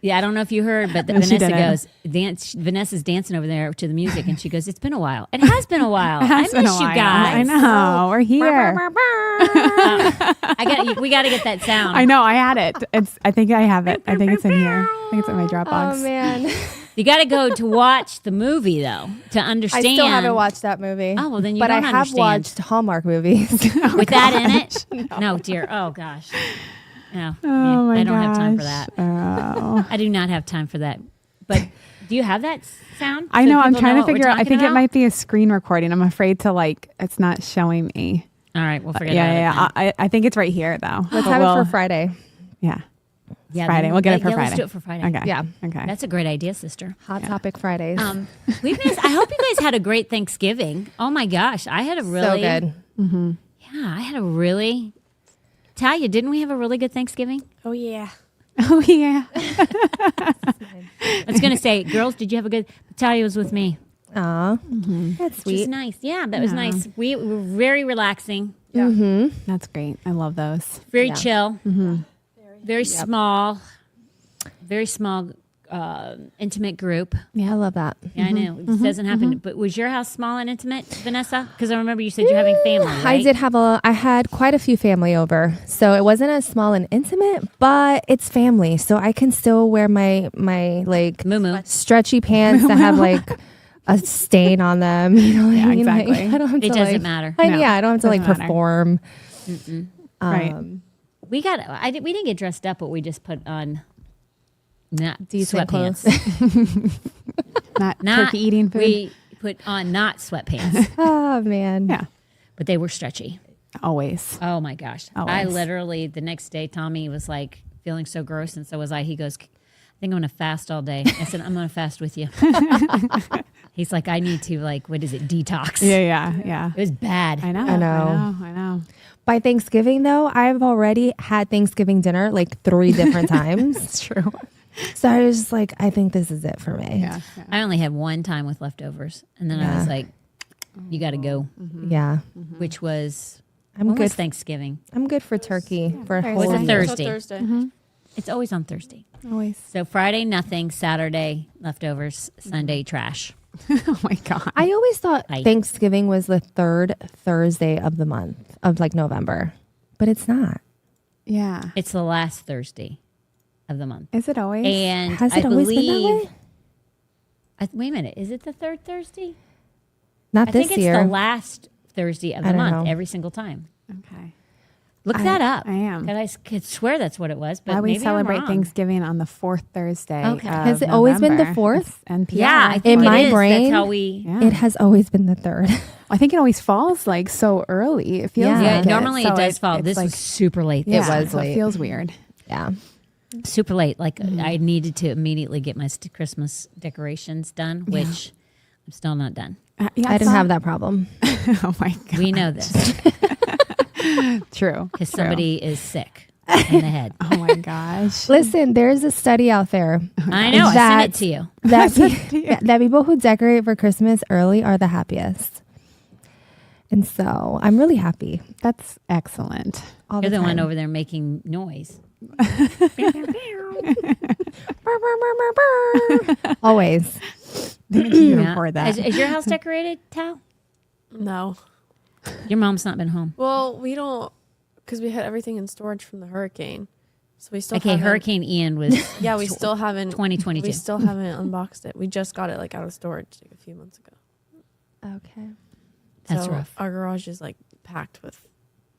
Yeah, I don't know if you heard, but Vanessa's dancing over there to the music, and she goes, "It's been a while. It has been a while. I miss you guys. I know. We're here. We got to get that sound. I know. I had it. I think I have it. I think it's in here. I think it's in my Dropbox. Oh man, you got to go to watch the movie though to understand. I still haven't watched that movie. Oh well, then but I have watched Hallmark movies with that in it. No, dear. Oh gosh. No, I don't have time for that. Oh. I do not have time for that. But do you have that sound? I know. I'm trying to figure out. I think it might be a screen recording. I'm afraid to it's not showing me. All right, we'll forget about it. Yeah. I think it's right here though. Let's have it for Friday. Yeah. Friday. We'll get it for Friday. Let's do it for Friday. Okay. Yeah. Okay. That's a great idea, sister. Hot topic Fridays. I hope you guys had a great Thanksgiving. Oh my gosh, I had a really so good. Mm-hmm. Yeah, I had a really. Talia, didn't we have a really good Thanksgiving? Oh yeah. Oh yeah. I was gonna say, girls, did you have a good? Talia was with me. Aw, that's Which is sweet. nice. Yeah, that was nice. We were very relaxing. Yeah. Mm-hmm. That's great. I love those. Very chill. Mm-hmm. Very small. Very small. Intimate group. Yeah, I love that. Yeah, I know. It doesn't happen. But was your house small and intimate, Vanessa? Because I remember you said you're having family, right? I had quite a few family over. So it wasn't as small and intimate, but it's family. So I can still wear my Moo-moo. stretchy pants that have a stain on them. You know what I mean? Exactly. I don't have It to doesn't matter. I don't have to matter. perform. Right. We didn't get dressed up, but we just put on not Decent sweatpants. Not turkey eating food. We put on not sweatpants, Oh man. Yeah. but they were stretchy. Always. Oh my gosh. Always. I literally, the next day, Tommy was like feeling so gross, and so was I. He goes, I think I'm going to fast all day. I said, I'm going to fast with you. He's like, I need to detox. Yeah. It was bad. I know. I know. By Thanksgiving though, I've already had Thanksgiving dinner 3 different times. It's true. So I was just like, I think this is it for me. Yeah. I only had one time with leftovers, and then I was like, you got to go, Yeah. which was, I'm when good. was Thanksgiving? I'm good for turkey for a Thursday. whole Was it year. Thursday? Thursday. It's always on Thursday. Always. So Friday, nothing. Saturday, leftovers. Sunday, trash. Oh my God. I always thought Right. Thanksgiving was the 3rd Thursday of the month of November, but it's not. Yeah. It's the last Thursday of the month. Is it always? And Has it I always been that believe, way? wait a minute, is it the 3rd Thursday? Not I this think it's year. the last Thursday of I the don't month know. every single time. Okay. Look that up. I am. 'Cause I could swear that's what it was, but Why we maybe celebrate I'm wrong. Thanksgiving on the 4th Thursday. Okay. of Has it always been the November. 4th? It's NPR. Yeah, I In think my it is. brain, That's how we. Yeah. It has always been the 3rd. I think it always falls so early. It feels Yeah. Yeah, like normally So it does fall. it's This was super late. It yeah, was so late. It feels weird. Yeah. Super late. I needed to immediately get my Christmas decorations done, which I'm still not done. Yeah, I didn't have that problem. Oh my God. We know this True. because True. somebody is sick in the head. Oh my gosh. Listen, there's a study out there I know. I sent it to you. that people who decorate for Christmas early are the happiest. And so I'm really happy That's excellent. all You're the the one time. over there making noise. Always. You Yeah. record that. Is your house decorated, Tal? No. Your mom's not been home. Well, we don't, because we had everything in storage from the hurricane. So we still Okay, haven't- Hurricane Ian was Yeah, we still haven't. 2022. We still haven't unboxed it. We just got it out of storage a few months ago. Okay. That's So rough. Our garage is packed with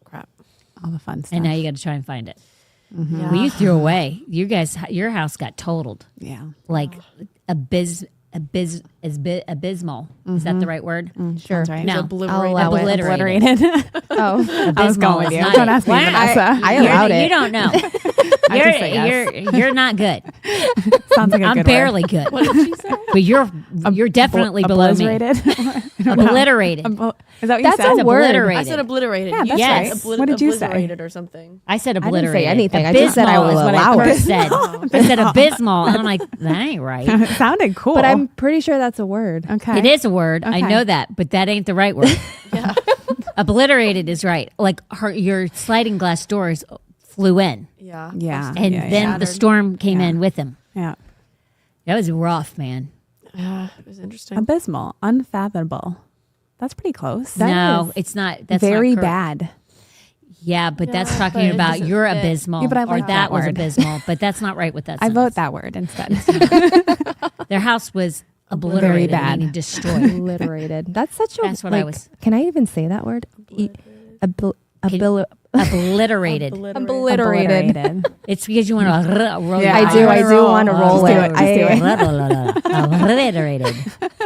crap. All the fun stuff. And now you got to try and find it. Yeah. Well, you threw away. You guys, your house got totaled. Yeah. Like abysmal. Is that the right word? Sure. Sounds right. No. I'll allow it. Obliterated. Oh, I was going with you. Not Don't it. ask me, Wow. Vanessa. I allowed You it. don't know. I just say yes. You're not good. Sounds like a I'm good barely good. What did she say? But you're definitely below me. Obliterated. Is that what you That's said? a word. Obliterated. I said obliterated. Yeah, You that's Yes. right. What did you say? Obliterated or something. I said I didn't say obliterated. anything. I just said I Abysmal will is what allow I first it. said. I said abysmal, and I'm like, that ain't right. It sounded cool. but I'm pretty sure that's a word. okay. It is a word. I Okay. know that, but that ain't the right word. Yeah. Obliterated is right. Like your sliding glass doors flew in, Yeah. Yeah. and then the storm came in with them. Yeah. That was rough, man. It was interesting. Abysmal. Unfathomable. That's pretty close. No, it's not. That's very not bad. Yeah, but that's Yeah, talking but it about doesn't you're fit. abysmal. Yeah, but I or like that that was word. abysmal. But that's not right with that I sentence. vote that word instead. Their house was obliterated. bad. Meaning destroyed. Obliterated. That's such a. That's what I like, was- Can I even say that word? Obliterated. Obliterated. It's because you want to roll. Yeah, your I do. eyes. I do want to roll Just it. do it. Just do it. Obliterated.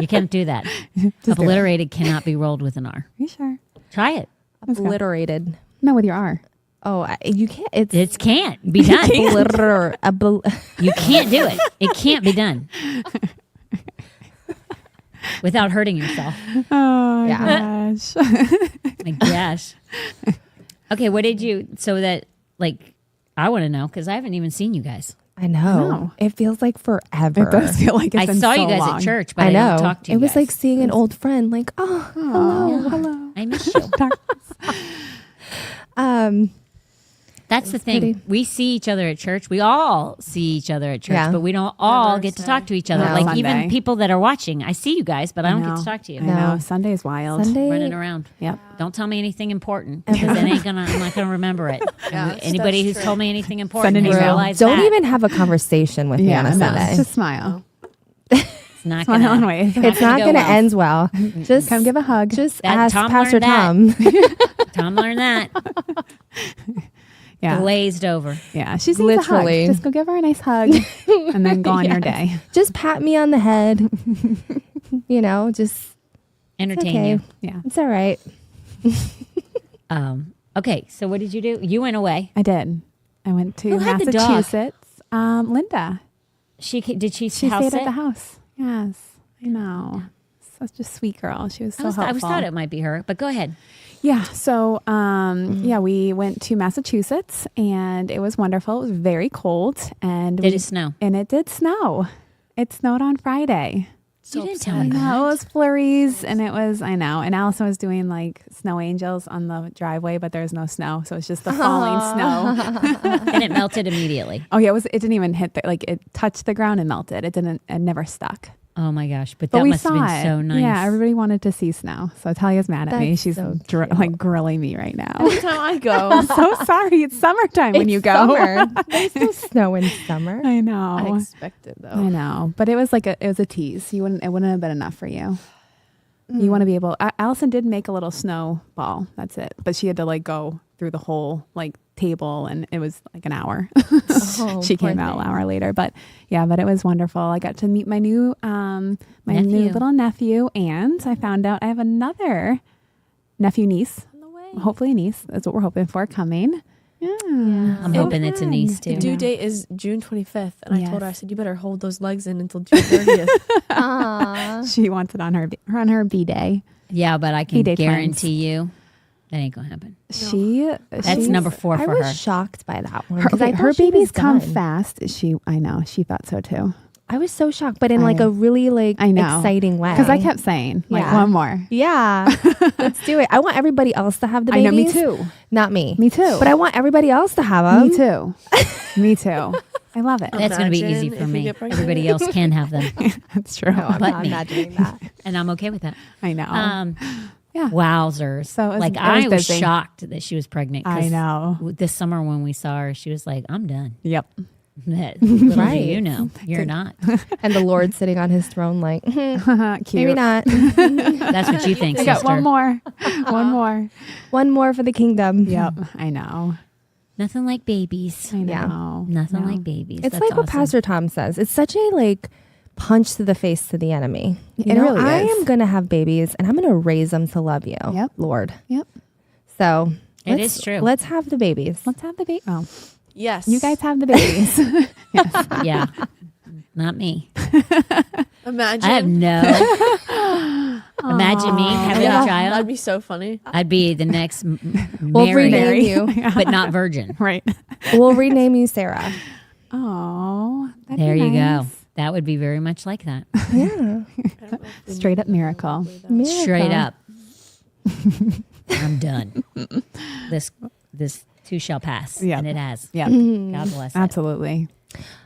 You can't do that. do it. Obliterated cannot be rolled with an R. You sure? Try it. Obliterated. No, with your R. Oh, you can't. It's It can't be done. obliter. You can't do it. It can't be done without hurting yourself. Oh, Yeah. gosh. My gosh. Okay, what did you? So that like, I want to know because I haven't even seen you guys. I know. No. It feels like forever. It does feel like it's I been saw so you guys long. at church, but I I know. didn't talk to you. It was guys. like seeing an old friend. Like, oh, Oh, hello. I miss you. um, That's the thing. pretty- We see each other at church. We all see each other at church, Yeah. but we don't all Never get to say. talk to each other. No. Like Sunday. even people that are watching, I see you guys, but I don't get to talk to you. I know. No. Sunday's wild. Sunday. Running around. Yep. Don't tell me anything important because it ain't gonna. I'm not gonna remember it. Yeah, Anybody that's who's true. told me anything important Send an has email. realized Don't that. even have a conversation with me Yeah, on a no, Sunday. just smile. It's not Smile and gonna. wave. It's not go going to well. end well. Just Come give a hug. Just That- ask Tom Pastor learned Tom. Tom learned that. Yeah. Glazed over. Yeah. She's Literally. Just go give her a nice hug and then go on your day. Just pat me on the head. You know, just Entertain okay. you. Yeah. It's all right. Okay, so what did you do? You went away. I did. I went to Who had the dog? Massachusetts. Linda. Did she She house stayed sit? at the house. Yes. I know. Such a sweet girl. She was so I helpful. always thought it might be her, but go ahead. Yeah. So, yeah, we went to Massachusetts and it was wonderful. It was very cold and Did it snow? And it did snow. It snowed on Friday. You didn't tell I me know, that. it was flurries and it was, I know. And Allison was doing like snow angels on the driveway, but there's no snow. So it's just the falling snow. And it melted immediately. Oh yeah, it didn't even hit like it touched the ground and melted. It never stuck. Oh my gosh! But But that we must have saw been it. so nice. Yeah, everybody wanted to see snow. So Talia's mad at me. That's She's so cute. like grilling me right now. Every time I go, I'm so sorry. It's summertime when you go. Summer. There's no snow in summer. I know. I expect it though. I know. But it was like it was a tease. It wouldn't have been enough for you. You want to be able. Allison did make a little snowball. That's it. But she had to like go through the whole like table, and it was like an hour. Oh, She poor came out thing. an hour later. But yeah, but it was wonderful. I got to meet my new new Nephew. little nephew, and I found out I have another nephew niece. On the way. Hopefully a niece. That's what we're hoping for coming. Yeah. I'm hoping it's a niece The too. due date is June 25th, and I told her, I Yes. said, you better hold those legs in until June 30th. Aw. She wants it on her B day. Yeah, but I can He-Day guarantee you that ain't gonna happen. That's That's number 4 I for was her. shocked by that one. Her, 'cause I her thought she babies was come done. fast. I know. She thought so too. I was so shocked, but in like I- a really like I know. exciting way. Because I kept saying, like, Yeah. one more. Yeah, let's do it. I want everybody else to have the I babies. know, me too. Not me. Me too. But I want everybody else to have them. Me too. Me too. I love it. That's gonna be Imagine easy if for you me. get pregnant. Everybody else can have them, That's true. No, I'm But not me. imagining that. and I'm okay with that. I know. Yeah. Wowzers! So it was- like it I was was busy. shocked that she was pregnant. 'cause I know. This summer when we saw her, she was like, "I'm done." Yep. Little do Right. you know, you're not. And the Lord sitting on his throne, like, Cute. maybe not. That's what you think, I got sister. one more. One more. One more for the kingdom. Yep. I know. Nothing like babies. I Yeah. know. Nothing No. like babies. It's That's like what awesome. Pastor Tom says. It's such a like punch to the face to the enemy. You It know, really I is. am going to have babies and I'm going to raise them to love you, Yep. Lord. Yep. So It let's- is true. Let's have the babies. Let's have the baby. Oh, Yes. you guys have the babies. Yeah, not me. Imagine. I have no. Imagine me having Yeah, a that'd child. be so funny. I'd be the next We'll Mary, rename you. but not virgin. Right. We'll rename you Sarah. Oh, There you go. That would be very much like that. Yeah. Straight up miracle. Straight Miracle. up. I'm done. This too shall pass. Yeah. And it has. Yeah. God bless it. Absolutely.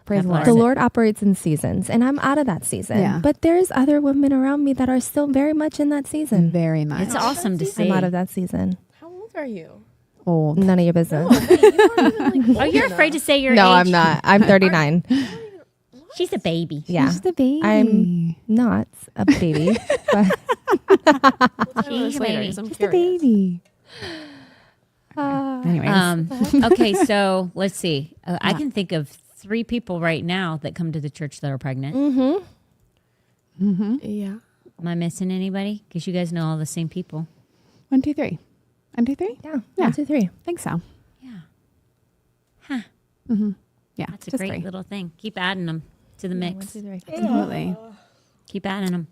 Praise God the bless Lord. The it. Lord operates in seasons, and I'm out of that season. Yeah. But there's other women around me that are still very much in that season. Very much. It's awesome to see. I'm out of that season. How old are you? old. None of your business. Wait, you aren't even like Oh, old you're afraid to enough. say your No, age? I'm not. I'm 39. She's a baby. Yeah. She's just a baby. I'm not a baby, but We'll talk about She's this a later, baby. 'cause I'm just a curious. baby. Anyways. Okay, so let's see. I can think of 3 people right now that come to the church that are pregnant. Yeah. Am I missing anybody? Because you guys know all the same people. 1, 2, 3. 1, 2, 3? yeah. Yeah. 1, 2, 3. Think so. Yeah. Yeah. That's a just great 3. little thing. Keep adding them to the mix. 1, 2, 3. Absolutely. Keep adding them.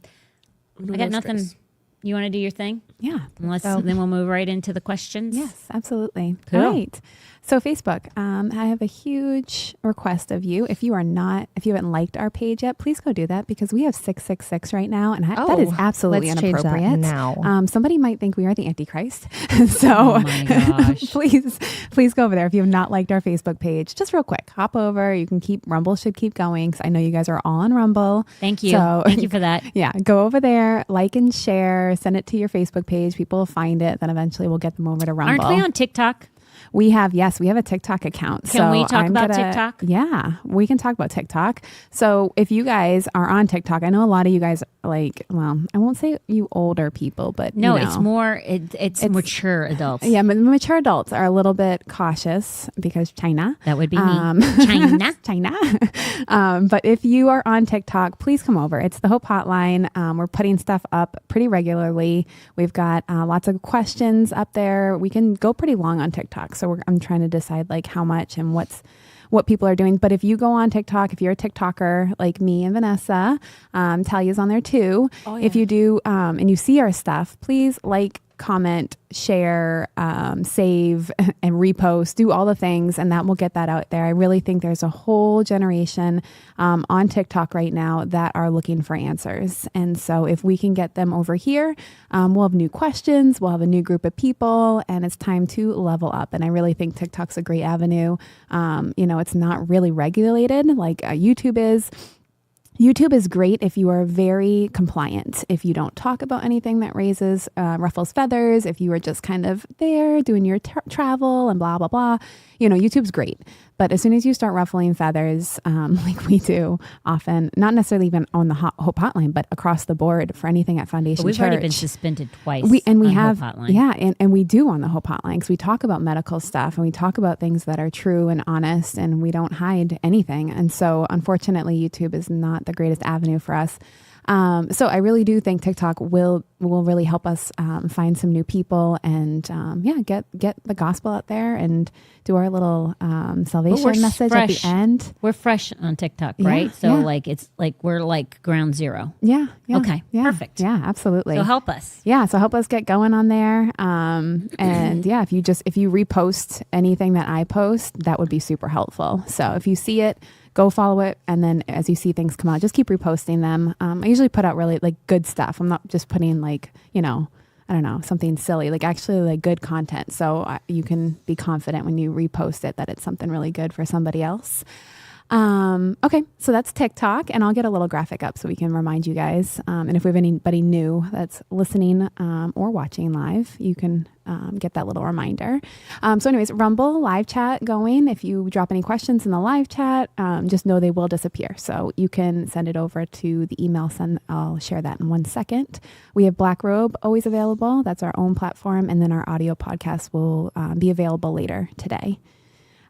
Who I got knows, nothing. Grace? You want to do your thing? Yeah. Unless So- then we'll move right into the questions. Yes, absolutely. Cool. All right. So Facebook, I have a huge request of you. If you haven't liked our page yet, please go do that because we have 666 right now, and that is Oh, absolutely let's change that inappropriate. now. Somebody might think we are the Antichrist. So Oh my gosh. please go over there if you have not liked our Facebook page. Just real quick, hop over. You can Rumble should keep going because I know you guys are all on Rumble. Thank you. So- Thank you for that. Yeah, go over there, like and share, send it to your Facebook page. People will find it. Then eventually we'll get them over to Rumble. Aren't we on TikTok? We have a TikTok account. Can we talk about TikTok? Yeah, we can talk about TikTok. So if you guys are on TikTok, I know a lot of you guys I won't say you older people, but No, you know. it's more. It's mature adults. Yeah, mature adults are a little bit cautious because China. That would be me. China. But if you are on TikTok, please come over. It's the Hope Hotline. We're putting stuff up pretty regularly. We've got lots of questions up there. We can go pretty long on TikTok. So I'm trying to decide like how much and what people are doing. But if you go on TikTok, if you're a TikToker like me and Vanessa, Talia's on there too. Oh, yeah. If you do and you see our stuff, please like, comment, share, save, and repost, do all the things, and that will get that out there. I really think there's a whole generation on TikTok right now that are looking for answers. And so if we can get them over here, we'll have new questions, we'll have a new group of people, and it's time to level up. And I really think TikTok's a great avenue. It's not really regulated like YouTube is. YouTube is great if you are very compliant, if you don't talk about anything that ruffles feathers, if you are just kind of there doing your travel and blah, blah, blah. YouTube's great. But as soon as you start ruffling feathers, like we do often, not necessarily even on the Hope Hotline, but across the board for anything at Foundation But we've Church. already been suspended twice. We on have, Hope Hotline. yeah, and we do on the Hope Hotline because we talk about medical stuff and we talk about things that are true and honest, and we don't hide anything. And so, unfortunately, YouTube is not the greatest avenue for us. So I really do think TikTok will really help us find some new people and get the gospel out there and do our little salvation message at the end. We're fresh on TikTok, right? Yeah, So yeah. it's like we're like ground zero. Yeah. Okay, Yeah, perfect. Yeah, absolutely. So help us. Yeah, so help us get going on there. And yeah, if you repost anything that I post, that would be super helpful. So if you see it, go follow it. And then as you see things come out, just keep reposting them. I usually put out really like good stuff. I'm not just putting like, I don't know, something silly, like actually like good content. So you can be confident when you repost it that it's something really good for somebody else. Okay, so that's TikTok, and I'll get a little graphic up so we can remind you guys. And if we have anybody new that's listening or watching live, you can get that little reminder. So anyways, Rumble live chat going. If you drop any questions in the live chat, just know they will disappear. So you can send it over to the email. I'll share that in 1 second. We have Black Robe always available. That's our own platform. And then our audio podcast will be available later today.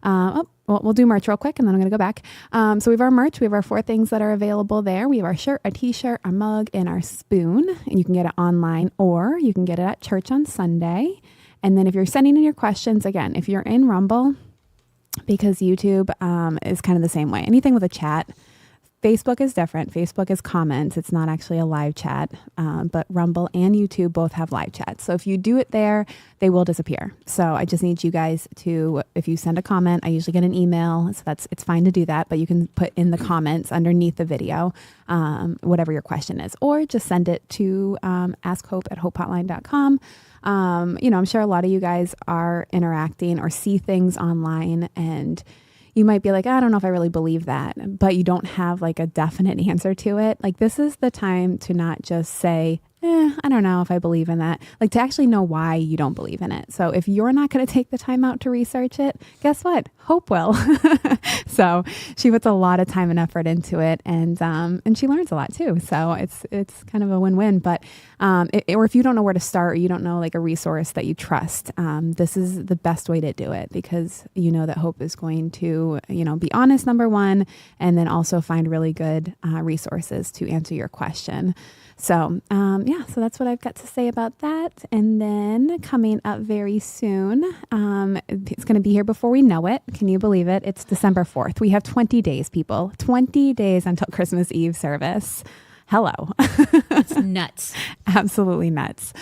We'll do merch real quick and then I'm going to go back. So we have our merch. We have our 4 things that are available there. We have our shirt, a t-shirt, our mug, and our spoon. And you can get it online or you can get it at church on Sunday. And then if you're sending in your questions, again, if you're in Rumble, because YouTube is kind of the same way. Anything with a chat. Facebook is different. Facebook is comments. It's not actually a live chat, but Rumble and YouTube both have live chats. So if you do it there, they will disappear. So I just need you guys to, if you send a comment, I usually get an email. So it's fine to do that, but you can put in the comments underneath the video, whatever your question is, or just send it to askhope@hopehotline.com. I'm sure a lot of you guys are interacting or see things online and you might be like, I don't know if I really believe that, but you don't have like a definite answer to it. Like this is the time to not just say, I don't know if I believe in that. Like to actually know why you don't believe in it. So if you're not going to take the time out to research it, guess what? Hope will. So she puts a lot of time and effort into it, and she learns a lot too. So it's kind of a win-win. But or if you don't know where to start, or you don't know like a resource that you trust, this is the best way to do it, because you know that Hope is going to be honest, number one, and then also find really good resources to answer your question. So, so that's what I've got to say about that. And then coming up very soon, it's going to be here before we know it. Can you believe it? It's December 4th. We have 20 days, people. 20 days until Christmas Eve service. Hello. It's nuts. Absolutely nuts.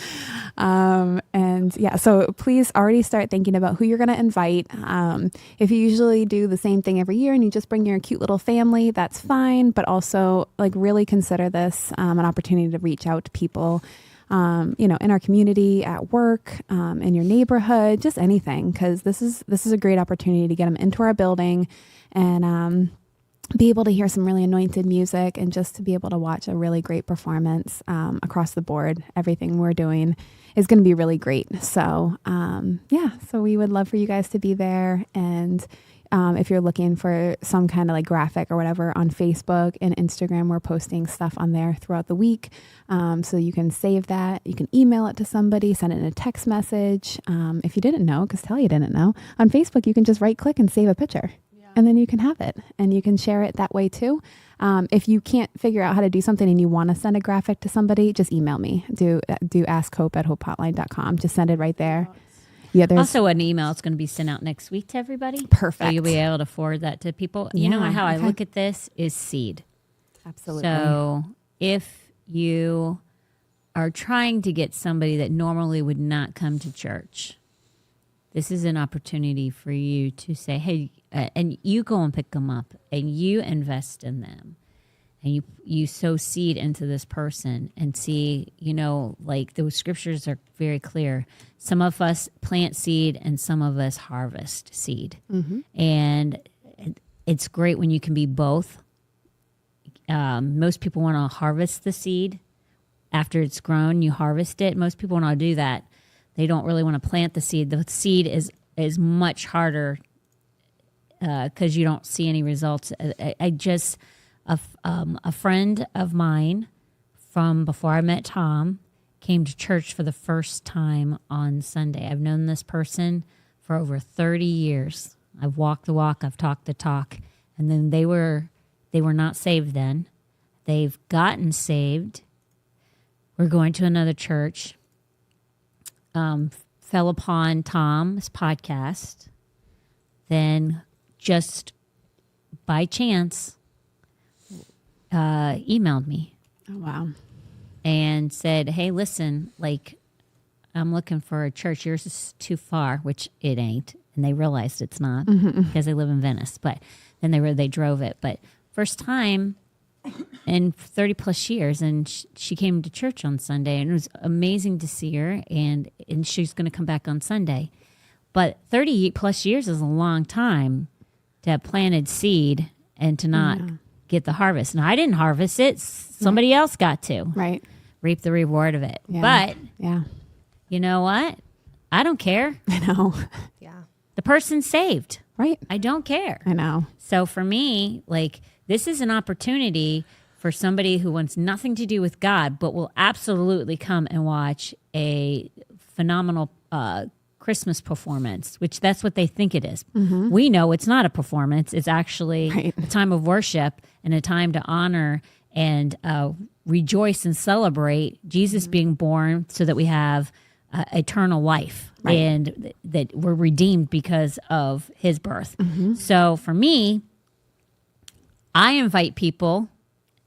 So please already start thinking about who you're going to invite. If you usually do the same thing every year and you just bring your cute little family, that's fine. But also like really consider this an opportunity to reach out to people, in our community, at work, in your neighborhood, just anything. Because this is a great opportunity to get them into our building and be able to hear some really anointed music, and just to be able to watch a really great performance across the board. Everything we're doing is going to be really great. So, so we would love for you guys to be there. And if you're looking for some kind of like graphic or whatever on Facebook and Instagram, we're posting stuff on there throughout the week. So you can save that. You can email it to somebody, send it in a text message. If you didn't know, because Talia didn't know, on Facebook, you can just right click and save a picture. And then you can have it, and you can share it that way too. If you can't figure out how to do something and you want to send a graphic to somebody, just email me. Do askhope at hopehotline.com. Just send it right there. Yeah, there's also an email. It's going to be sent out next week to everybody. Perfect. So you'll be able to forward that to people. You know how I look at this is seed. Absolutely. So if you are trying to get somebody that normally would not come to church, this is an opportunity for you to say, hey, and you go and pick them up and you invest in them and you sow seed into this person and see, like those scriptures are very clear. Some of us plant seed and some of us harvest seed. Mm-hmm. And it's great when you can be both. Most people want to harvest the seed after it's grown. You harvest it. Most people want to do that. They don't really want to plant the seed. The seed is much harder because you don't see any results. A friend of mine from before I met Tom came to church for the first time on Sunday. I've known this person for over 30 years. I've walked the walk. I've talked the talk. And then they were not saved then. They've gotten saved. We're going to another church. Fell upon Tom's podcast, then just by chance emailed me. Oh, wow. And said, hey, listen, like, I'm looking for a church. Yours is too far, which it ain't. And they realized it's not because they live in Venice. But then they drove it. But first time in 30 plus years, and she came to church on Sunday, and it was amazing to see her, and she's going to come back on Sunday. But 30 plus years is a long time to have planted seed and to not get the harvest. Now, I didn't harvest it. Somebody else got to. Right. Reap the reward of it. Yeah. But yeah, you know what? I don't care. I know. Yeah. The person's saved. Right. I don't care. I know. So for me, like, this is an opportunity for somebody who wants nothing to do with God, but will absolutely come and watch a phenomenal Christmas performance, which that's what they think it is. Mm-hmm. We know it's not a performance. It's actually a time of worship and a time to honor and rejoice and celebrate Jesus being born so that we have eternal life and that we're redeemed because of his birth. Mm-hmm. So for me, I invite people.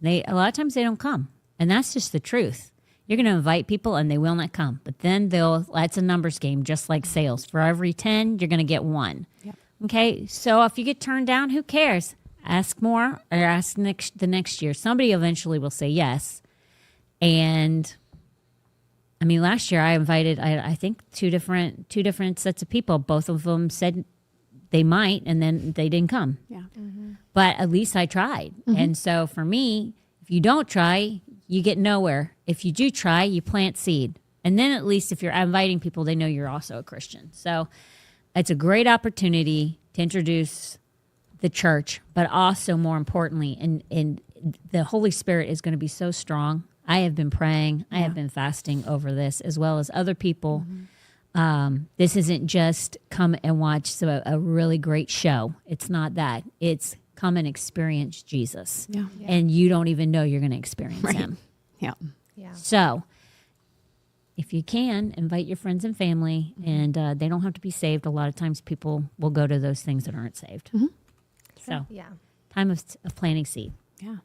A lot of times they don't come, and that's just the truth. You're going to invite people, and they will not come. But then that's a numbers game, just like sales. For every 10, you're going to get 1. Yep. Okay, so if you get turned down, who cares? Ask more or ask the next year. Somebody eventually will say yes. And I mean, last year I invited, I think, two different sets of people. Both of them said they might, and then they didn't come. Yeah. But at least I tried. And so for me, if you don't try, you get nowhere. If you do try, you plant seed. And then at least if you're inviting people, they know you're also a Christian. So it's a great opportunity to introduce the church, but also more importantly, and the Holy Spirit is going to be so strong. I have been praying. I have been fasting over this, as well as other people. This isn't just come and watch a really great show. It's not that. It's come and experience Jesus. Yeah. And you don't even know you're going to experience him. Yeah. Yeah. So if you can, invite your friends and family, and they don't have to be saved. A lot of times people will go to those things that aren't saved. So Yeah. time of planting seed. Yeah.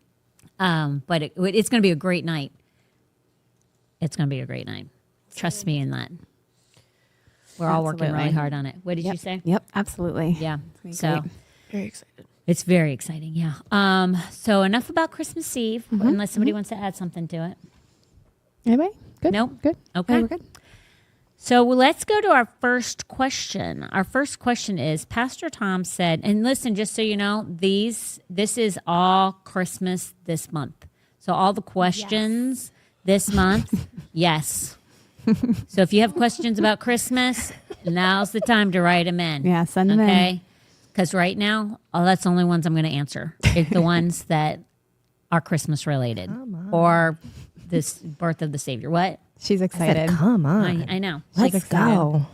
But it's going to be a great night. It's going to be a great night. Trust me in that. We're all working really Absolutely. hard on it. What did you say? Yep. Absolutely. Yeah. be So great. Very excited. it's very exciting. Yeah. So enough about Christmas Eve, unless somebody wants to add something to it. Anybody? Good. Nope. Good. Okay. We're good. So let's go to our first question. Our first question is, Pastor Tom said, and listen, just so you know, this is all Christmas this month. So all the questions this month, yes. So if you have questions about Christmas, now's the time to write them in. Yeah. Send them in. Okay? Because right now, that's the only ones I'm going to answer. It's the ones that are Christmas related or this birth of the Savior. What? She's excited. Come on. I know. Let's excited. go.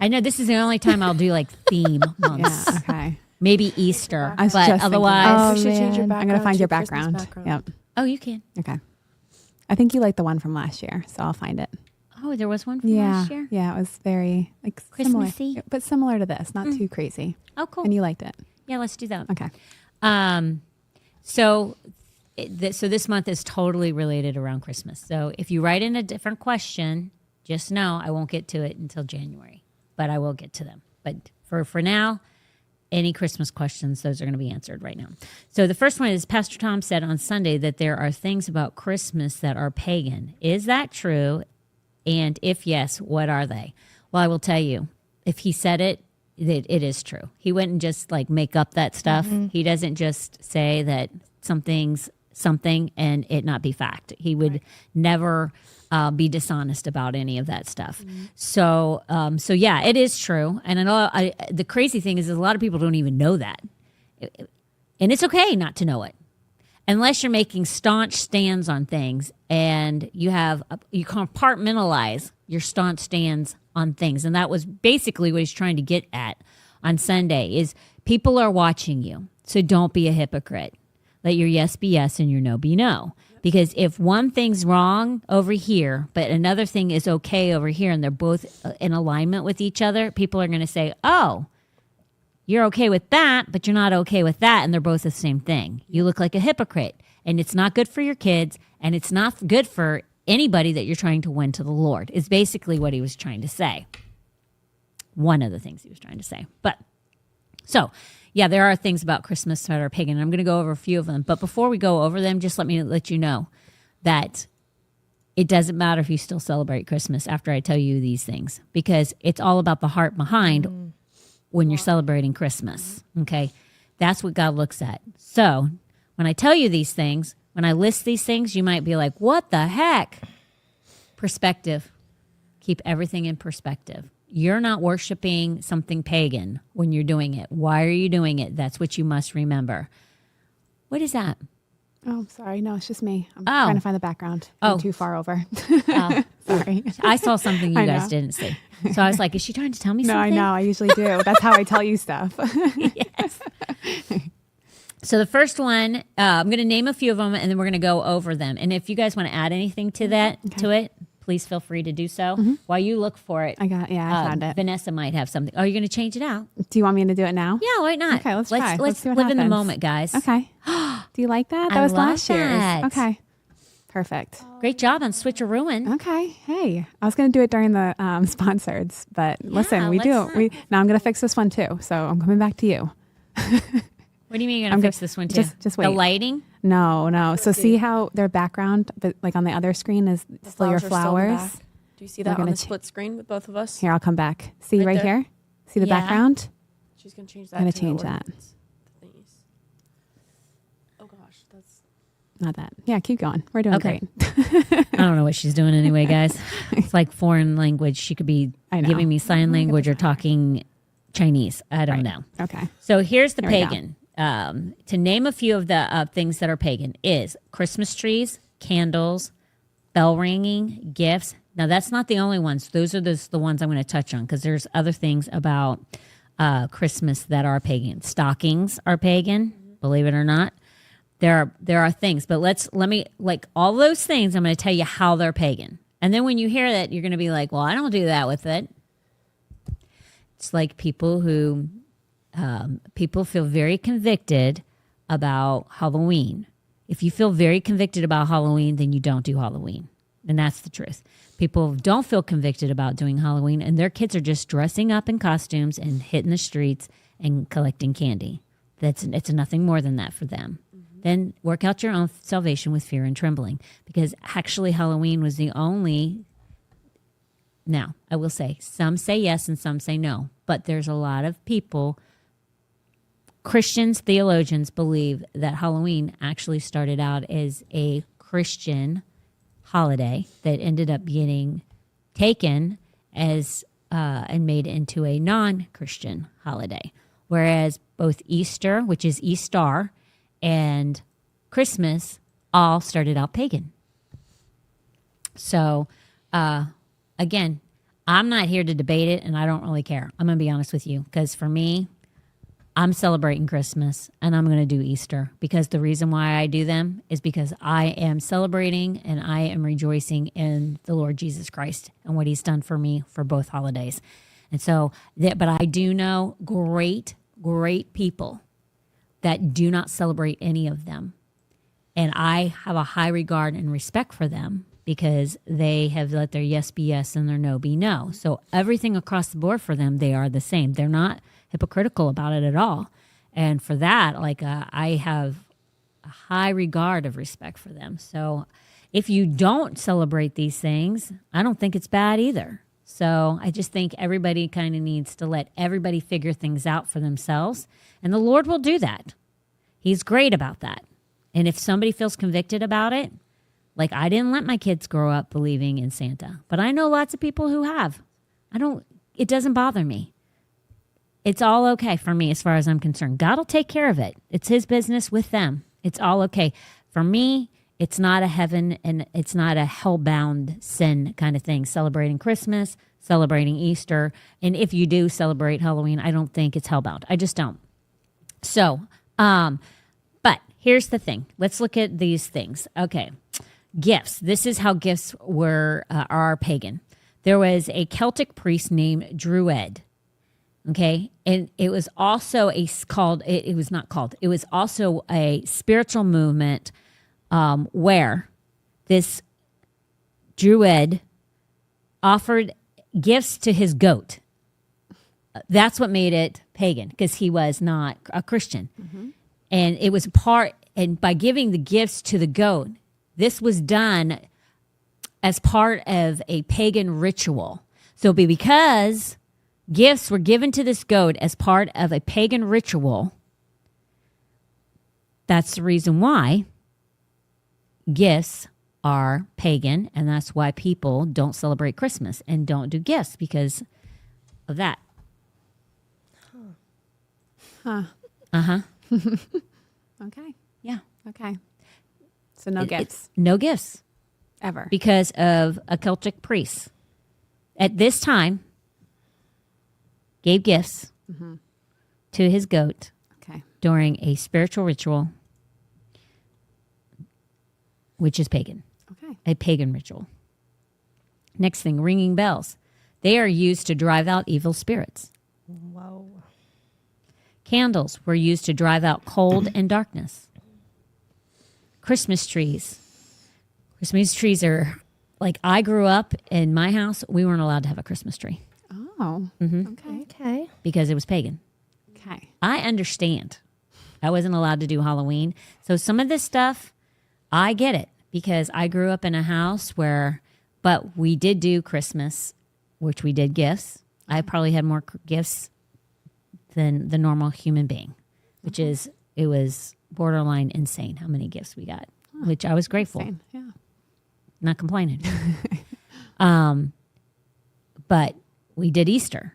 I know this is the only time I'll do like theme months. Yeah. Okay. Maybe Easter, I was but just thinking otherwise. You should change your I'm background. gonna find to your Christmas background. Yep. Oh, you can. Okay. I think you liked the one from last year, so I'll find it. Oh, there was one from Yeah. last year. Yeah. It was very like Christmassy? similar, but similar to this, not too crazy. Oh, cool. And you liked it. Yeah, let's do that. Okay. So this month is totally related around Christmas. So if you write in a different question, just know I won't get to it until January, but I will get to them. But for now, any Christmas questions, those are going to be answered right now. So the first one is, Pastor Tom said on Sunday that there are things about Christmas that are pagan. Is that true? And if yes, what are they? Well, I will tell you, if he said it, it is true. He wouldn't just like make up that stuff. He doesn't just say that something's something and it not be fact. He would never be dishonest about any of that stuff. So yeah, it is true. And I know the crazy thing is a lot of people don't even know that. And it's okay not to know it. Unless you're making staunch stands on things and you compartmentalize your staunch stands on things. And that was basically what he's trying to get at on Sunday is people are watching you. So don't be a hypocrite. Let your yes be yes and your no be no. Because if one thing's wrong over here, but another thing is okay over here, and they're both in alignment with each other, people are going to say, oh, you're okay with that, but you're not okay with that, and they're both the same thing. You look like a hypocrite, and it's not good for your kids, and it's not good for anybody that you're trying to win to the Lord, is basically what he was trying to say. One of the things he was trying to say. But, so, yeah, there are things about Christmas that are pagan, and I'm going to go over a few of them. But before we go over them, just let you know that it doesn't matter if you still celebrate Christmas after I tell you these things, because it's all about the heart behind when you're celebrating Christmas, okay? That's what God looks at. So when I tell you these things, when I list these things, you might be like, what the heck? Perspective. Keep everything in perspective. You're not worshiping something pagan when you're doing it. Why are you doing it? That's what you must remember. What is that? Oh, sorry. No, it's just me. I'm Oh. trying to find the background. Oh. I'm too far over. Oh. Sorry. I saw something you I guys know. didn't see. So I was like, is she trying to tell me No, I something? know. I usually do. That's how I tell you stuff. Yes. So the first one, I'm going to name a few of them, and then we're going to go over them. And if you guys want to add anything to that, to it, please feel free to do so. While you look for it, I found it. Vanessa might have something. Oh, you're going to change it out? Do you want me to do it now? Yeah, why not? Okay, let's try. Let's Let's see what live in the happens. moment, guys. Okay. Do you like that? That I was love last year's. that. Okay. Perfect. Great job on Switcherooing. Okay. Hey, I was going to do it during the sponsoreds, but listen, we do. let's Now I'm going to fix this one too. So I'm coming back to you. What do you mean you're I'm going to good. fix this one too? Just The wait. lighting? No. So see how their background, but like on the other screen is still your flowers are still in the flowers. back. Do you see that We're on gonna the split screen with both of us? Here, I'll come back. See Right right there. here? See the Yeah. background? She's gonna change that. Gonna to the change that. ordinance, the thingies. Oh gosh, that's Not that. Yeah, keep going. We're doing Okay. great. I don't know what she's doing anyway, guys. It's like foreign language. She could be I know. giving me sign language or talking Chinese. I don't Right. know. Okay. So here's the There we go. pagan. To name a few of the things that are pagan is Christmas trees, candles, bell ringing, gifts. Now, that's not the only ones. Those are the ones I'm going to touch on because there's other things about Christmas that are pagan. Stockings are pagan, believe it or not. There are things, but let me, like all those things, I'm going to tell you how they're pagan. And then when you hear that, you're going to be like, well, I don't do that with it. It's like people who, people feel very convicted about Halloween. If you feel very convicted about Halloween, then you don't do Halloween. And that's the truth. People don't feel convicted about doing Halloween, and their kids are just dressing up in costumes and hitting the streets and collecting candy. It's nothing more than that for them. Then work out your own salvation with fear and trembling, because actually Halloween was the only. Now, I will say, some say yes and some say no, but there's a lot of people, Christians, theologians, believe that Halloween actually started out as a Christian holiday that ended up getting taken as and made into a non-Christian holiday. Whereas both Easter, which is Easter, and Christmas all started out pagan. So, again, I'm not here to debate it, and I don't really care. I'm going to be honest with you, because for me, I'm celebrating Christmas, and I'm going to do Easter, because the reason why I do them is because I am celebrating and I am rejoicing in the Lord Jesus Christ and what he's done for me for both holidays. And so, but I do know great people that do not celebrate any of them. And I have a high regard and respect for them because they have let their yes be yes and their no be no. So everything across the board for them, they are the same. They're not hypocritical about it at all. And for that, I have a high regard of respect for them. So if you don't celebrate these things, I don't think it's bad either. So I just think everybody kind of needs to let everybody figure things out for themselves. And the Lord will do that. He's great about that. And if somebody feels convicted about it, like I didn't let my kids grow up believing in Santa, but I know lots of people who have. It doesn't bother me. It's all okay for me as far as I'm concerned. God will take care of it. It's his business with them. It's all okay. For me, it's not a heaven and it's not a hell-bound sin kind of thing. Celebrating Christmas, celebrating Easter. And if you do celebrate Halloween, I don't think it's hell-bound. I just don't. So, but here's the thing. Let's look at these things. Okay. Gifts. This is how gifts are pagan. There was a Celtic priest named Druid. Okay. And it was also it was also a spiritual movement where this Druid offered gifts to his goat. That's what made it pagan, because he was not a Christian. Mm-hmm. And it was and by giving the gifts to the goat, this was done as part of a pagan ritual. So because gifts were given to this goat as part of a pagan ritual, that's the reason why gifts are pagan, and that's why people don't celebrate Christmas and don't do gifts because of that. Huh. Uh-huh. Okay. Yeah. Okay. So no gifts. No gifts. Ever. Because of a Celtic priest. At this time, gave gifts to his goat during a spiritual ritual, which is pagan. Okay. A pagan ritual. Next thing, ringing bells. They are used to drive out evil spirits. Whoa. Candles were used to drive out cold and darkness. Christmas trees. Christmas trees are, like, I grew up in my house, we weren't allowed to have a Christmas tree. Oh. Mm-hmm. Okay. Because it was pagan. Okay. I understand. I wasn't allowed to do Halloween. So some of this stuff, I get it, because I grew up in a house but we did do Christmas, which we did gifts. I probably had more gifts than the normal human being, which is, it was borderline insane how many gifts we got, which I was grateful. Insane. Yeah. Not complaining. But we did Easter.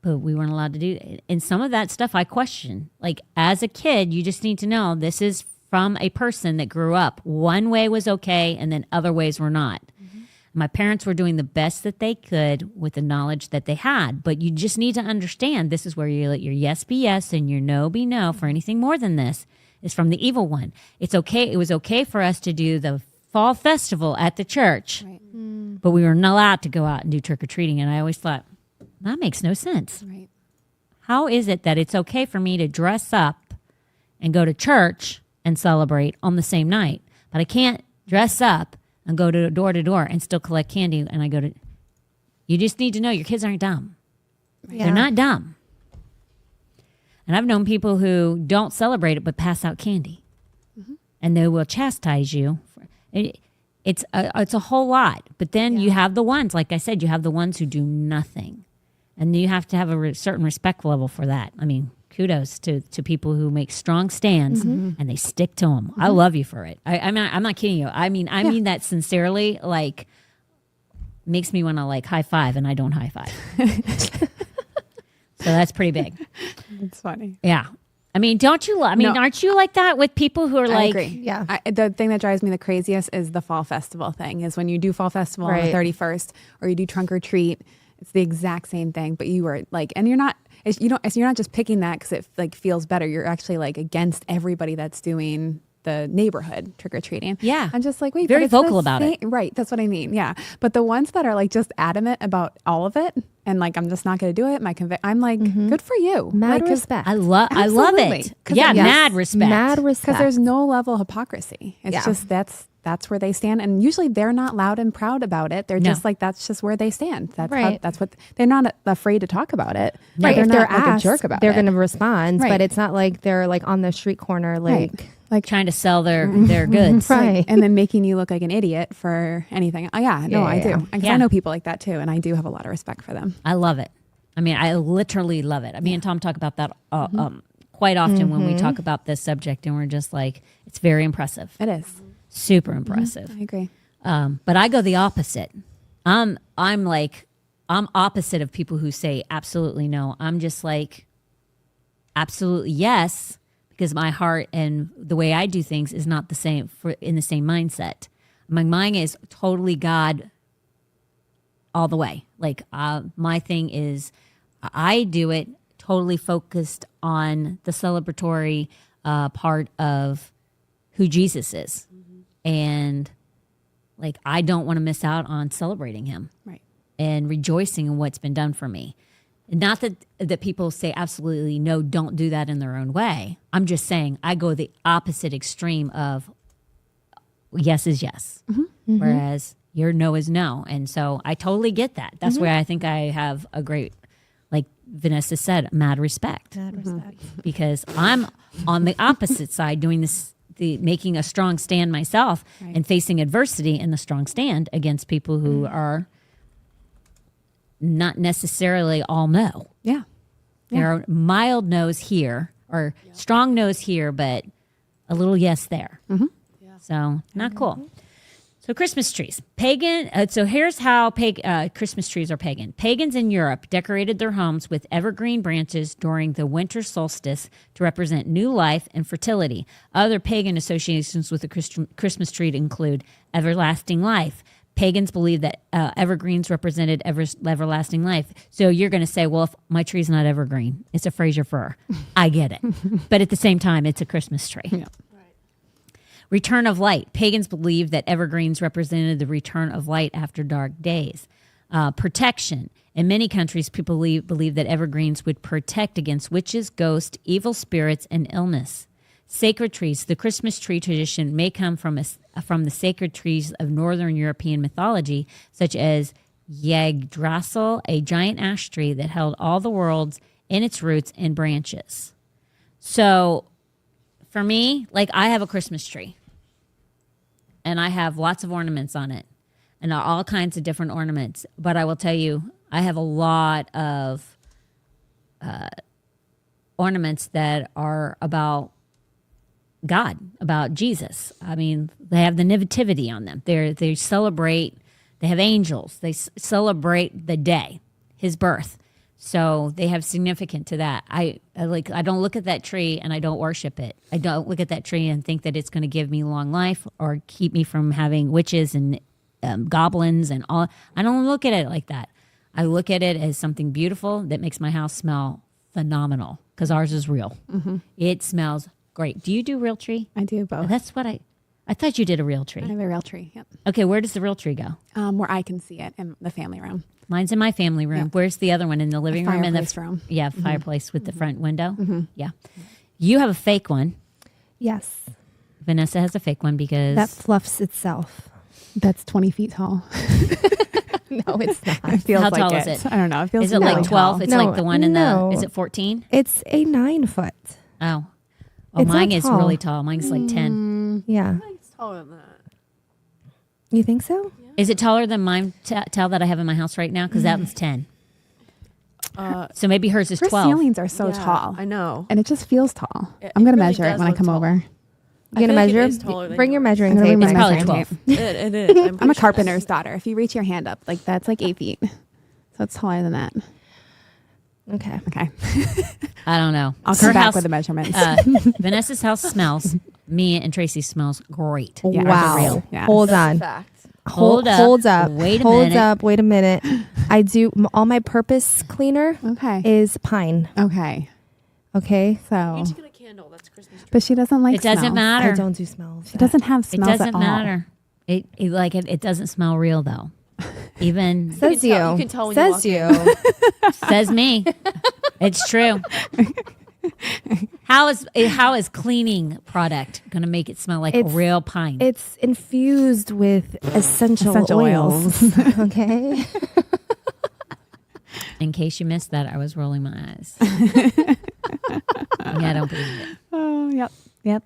But we weren't allowed to do it. And some of that stuff I question. Like, as a kid, you just need to know this is from a person that grew up. One way was okay, and then other ways were not. My parents were doing the best that they could with the knowledge that they had. But you just need to understand this is where you let your yes be yes and your no be no. For anything more than this is from the evil one. It's okay. It was okay for us to do the fall festival at the church, Right. but we were not allowed to go out and do trick-or-treating. And I always thought, that makes no sense. Right. How is it that it's okay for me to dress up and go to church and celebrate on the same night, but I can't dress up and go to door and still collect candy? And I go to, you just need to know your kids aren't dumb. Yeah. They're not dumb. And I've known people who don't celebrate it but pass out candy, and they will chastise you. It's a whole lot. But then you have the ones, like I said, you have the ones who do nothing. And you have to have a certain respect level for that. I mean, kudos to people who make strong stands and they stick to them. I love you for it. I'm not kidding you. I mean that sincerely. Like, makes me want to like high five, and I don't high five. So that's pretty big. It's funny. Yeah. I mean, don't you? Aren't you like that with people who are I like? agree. Yeah. The thing that drives me the craziest is the fall festival thing. Is when you do fall festival on the Right. 31st, or you do trunk or treat. It's the exact same thing, but you are like, and you're not. You're not just picking that because it like feels better. You're actually like against everybody that's doing the neighborhood trick or treating. Yeah. I'm just like, wait, Very but it's vocal the about it. Right. That's what I mean. Yeah. But the ones that are like just adamant about all of it and like, I'm just not going to do it. I'm like, good for you. Mad Like, 'cause- respect. I love Absolutely. it. 'Cause Yeah, yes. mad respect. Mad respect. Because there's no level of hypocrisy. It's Yeah. just that's where they stand, and usually they're not loud and proud about it. They're No. just like that's just where they stand. That's Right. that's what they're not afraid to talk about it. Right. They're If not they're like asked, a jerk about they're it. going to respond, Right. but it's not like they're like on the street corner, like, like Trying to sell their goods. right. and then making you look like an idiot for anything. Oh, yeah, no, Yeah, I do. yeah. Because Yeah. I know people like that too, and I do have a lot of respect for them. I love it. I mean, I literally love it. Me and Tom talk about that quite often when we talk about this subject, and we're just like, it's very impressive, It is. super impressive. I agree. But I go the opposite. I'm opposite of people who say absolutely no. I'm just like absolutely yes, because my heart and the way I do things is not the same in the same mindset. My mind is totally God all the way. Like my thing is I do it totally focused on the celebratory part of who Jesus is. And like, I don't want to miss out on celebrating him Right. and rejoicing in what's been done for me. Not that people say absolutely no, don't do that in their own way. I'm just saying I go the opposite extreme of yes is yes, whereas your no is no. And so I totally get that. That's where I think I have a great, like Vanessa said, mad respect. Mad respect. Because I'm on the opposite side doing this, making a strong stand myself and facing adversity in the strong stand against people who are not necessarily all no. Yeah. There are mild no's here or strong no's here, but a little yes there. So not cool. So Christmas trees, pagan. So here's how Christmas trees are pagan. Pagans in Europe decorated their homes with evergreen branches during the winter solstice to represent new life and fertility. Other pagan associations with the Christmas tree include everlasting life. Pagans believed that evergreens represented everlasting life. So you're going to say, well, if my tree's not evergreen, it's a Fraser fir. I get it. But at the same time, it's a Christmas tree. Yeah. Return of light. Pagans believed that evergreens represented the return of light after dark days. Protection. In many countries, people believe that evergreens would protect against witches, ghosts, evil spirits, and illness. Sacred trees. The Christmas tree tradition may come from the sacred trees of Northern European mythology, such as Yggdrasil, a giant ash tree that held all the worlds in its roots and branches. So, for me, like I have a Christmas tree, and I have lots of ornaments on it, and all kinds of different ornaments. But I will tell you, I have a lot of ornaments that are about God, about Jesus. I mean, they have the nativity on them. They celebrate. They have angels. They celebrate the day, his birth. So they have significance to that. I don't look at that tree and I don't worship it. I don't look at that tree and think that it's going to give me long life or keep me from having witches and goblins and all. I don't look at it like that. I look at it as something beautiful that makes my house smell phenomenal because ours is real. It smells great. Do you do real tree? I do both. That's what I thought you did a real I tree. have a real tree. Yep. Okay, where does the real tree go? Where I can see it in the family room. Mine's in my family room. Yeah. Where's the other one? In the living room? In the fireplace room. Yeah, fireplace with the front window. Yeah. You have a fake one. Yes. Vanessa has a fake one because That fluffs itself. That's 20 feet tall. No, it's not. It feels How like tall it. is it? I don't know. It feels is it really like 12? tall. It's No, like the one in no. the. Is it 14? It's a 9 foot. Oh, It's mine not is tall. really tall. Mine's like 10. Yeah. It's taller than that. You think so? Is it taller than mine towel that I have in my house right now? Because that one's 10. So maybe hers is Her 12. ceilings are so Yeah, tall. I know. And it just feels tall. It I'm going to really measure it does when I look come tall. over. You gonna feel like it measure? is taller than Bring your yours. measuring I'm gonna tape. bring It's my probably measuring 12. tape. It is. I'm I'm a pretty sure carpenter's daughter. If you reach your hand up, like that's like 8 feet. So it's taller than that. Okay. Okay. I don't know. I'll Her come back house- with the measurements. Vanessa's house smells. Me and Tracy smells great. Yeah, Wow. real. Yeah. Hold That's a on. fact. Hold up. Hold up. Wait a Hold minute. up. Wait a minute. I do all my purpose cleaner Okay. is pine. Okay. Okay. So, Each get a candle. That's Christmas tree. but she doesn't like It doesn't smells. matter. I don't do smells. She doesn't have It smells doesn't at all. matter. It doesn't smell real though. Even Says You you. can tell- you can tell when Says you you. says me. It's true. How is cleaning product going to make it smell like It's- real pine? It's infused with essential oils. Okay. In case you missed that, I was rolling my eyes. Yeah, I don't believe it. Oh, yep. Yep.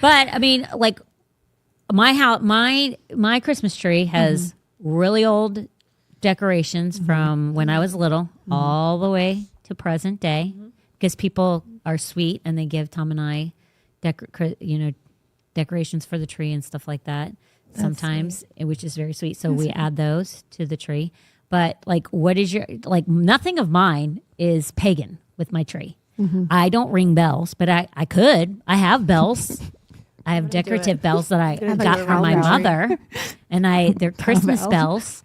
But I mean, like my house, my Christmas tree has really old decorations from when I was little, all the way to present day, because people are sweet and they give Tom and I, decorations for the tree and stuff like that. Sometimes, which is very sweet. So we add those to the tree. But like, what is your Nothing of mine is pagan with my tree. I don't ring bells, but I could. I have bells. I have decorative bells that I Gonna got do it from my around the mother, and they're Christmas bells. bells.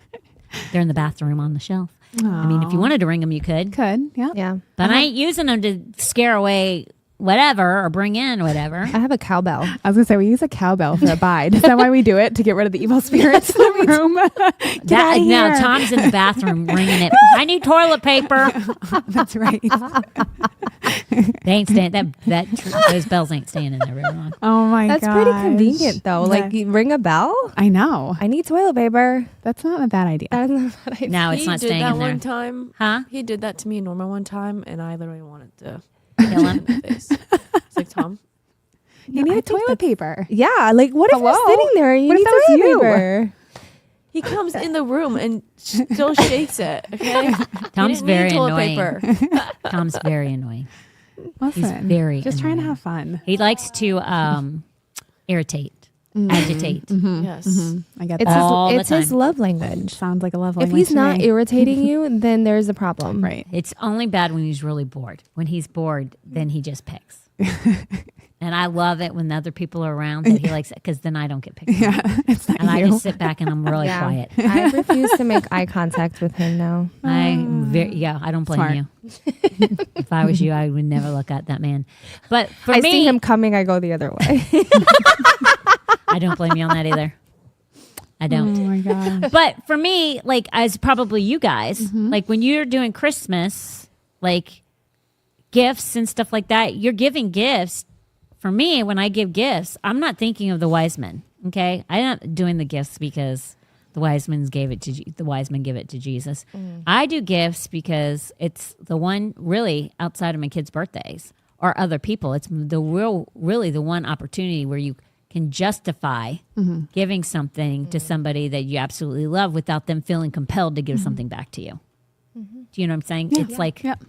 They're in the bathroom on the shelf. I mean, if you wanted to ring them, you could. Could. Yeah. Yeah. But I ain't using them to scare away whatever or bring in whatever. I have a cowbell. I was gonna say we use a cowbell for a bide. Is that why we do it, to get rid of the evil spirits in the room? Get outta Now here. Tom's in the bathroom ringing it. I need toilet paper. That's right. They ain't staying. Those bells ain't staying in there very long. Oh my god. That's pretty convenient though. Like you ring a bell. I know. I need toilet paper. That's not a bad idea. That's not what I Now it's He not did staying that in there. one time. Huh? He did that to me and Norma one time, and I literally wanted to Kill him. in the face. It's like, Tom, You need a toilet paper. Yeah, like what if Hello? you're sitting there and you What if need that was toilet you? paper? he comes in the room and still shakes it. Okay, Tom's He didn't need very toilet annoying. paper. Tom's very annoying. Listen, very just trying to annoying. have fun. He likes to irritate, agitate. Yes. I get It's that. All the his, it's his time. love language. Sounds like a love If language he's to not me. irritating you, then there's a problem. Right. It's only bad when he's really bored. When he's bored, then he just picks. And I love it when other people are around that he likes it, because then I don't get picked on. Yeah, it's not And I you. just sit back and I'm really Yeah. quiet. I refuse to make eye contact with him now. I don't blame Smart. you. If I was you, I would never look at that man. But for I me, see him coming, I go the other way. I don't blame you on that either. I Oh don't. my god. But for me, like as probably you guys, like when you're doing Christmas, like gifts and stuff like that, you're giving gifts. For me, when I give gifts, I'm not thinking of the wise men. Okay, I'm not doing the gifts because the wise men give it to Jesus. I do gifts because it's the one really outside of my kids' birthdays or other people. It's really the one opportunity where you can justify giving something to somebody that you absolutely love without them feeling compelled to give something back to you. Do you know what I'm saying? It's like Yep.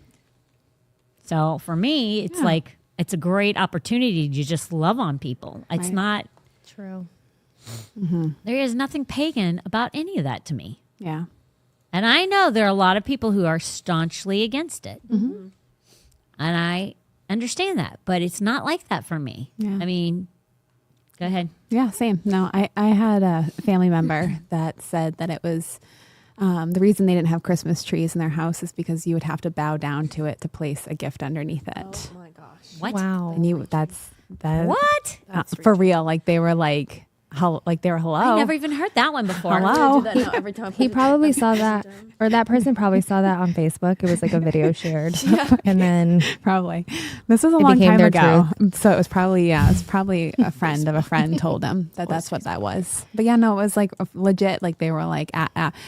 So for me, it's like it's a great opportunity to just love on people. It's Right. not. True. There is nothing pagan about any of that to me. Yeah. And I know there are a lot of people who are staunchly against it. And I understand that, but it's not like that for me. Yeah. I mean, go ahead. Yeah, same. No, I had a family member that said that it was the reason they didn't have Christmas trees in their house is because you would have to bow down to it to place a gift underneath it. Oh my gosh. What? Wow. And you, that What? That's for real. Like they were like, they were hello. I never even heard that one before. Hello. I do that now every time. I He put probably a saw picture that, down. or that person probably saw that on Facebook. It was like a video shared, and then Probably. This was a It long became time their ago. So it was probably a friend of a friend told him that that's what that was. But yeah, no, it was like legit. Like they were like,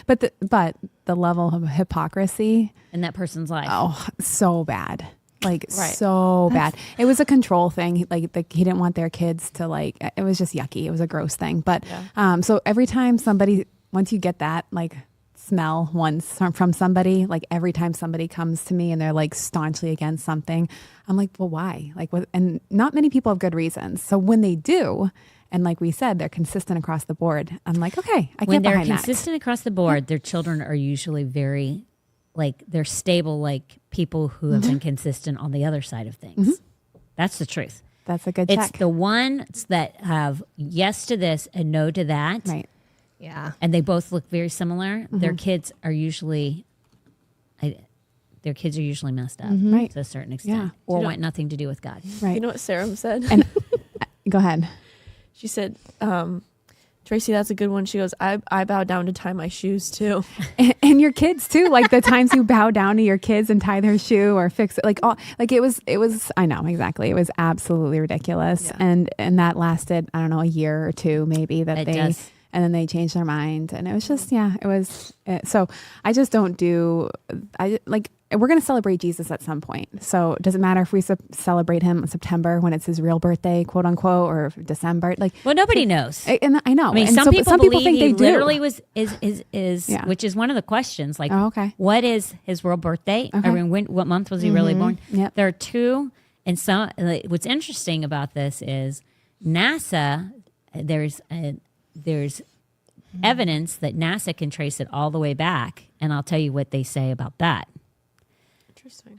but the level of hypocrisy, In that person's life. oh, so bad. Like Right. so bad. It was a control thing. He didn't want their kids to like, it was just yucky. It was a gross thing. But so every time once you get that like smell once from somebody, like every time somebody comes to me and they're like staunchly against something, I'm like, well, why? Like, what? And not many people have good reasons. So when they do, and like we said, they're consistent across the board, I'm like, okay, I When get they're behind consistent across the board, their children are usually very, like, they're stable, like people who have been consistent on the other side of things. That's the truth. that. That's a good It's check. the ones that have yes to this and no to that. Right. yeah, And they both look very similar. Their kids are usually, their kids are usually messed up Right. to a certain extent, Yeah. or You know- want nothing to do with God. Right. You know what Sarah said? And go ahead. She said, Tracy, that's a good one. She goes, I bow down to tie my shoes too. And your kids too, like the times you bow down to your kids and tie their shoe or fix it, like all, like it was, I know exactly. It was absolutely ridiculous. Yeah. And that lasted, I don't know, a year or two, maybe It does. and then they changed their mind. And it was just, it was, so I just don't we're going to celebrate Jesus at some point. So does it matter if we celebrate him in September when it's his real birthday, quote unquote, or December? Like, Well, nobody knows. and I know. I mean, And some people believe think he they do. literally is Yeah. which is one of the questions. Like, Oh, okay. what is his real birthday? I Okay. mean, what month was he really born? Yep. There are two, and some. Like, what's interesting about this is NASA. There's evidence that NASA can trace it all the way back, and I'll tell you what they say about that. Interesting.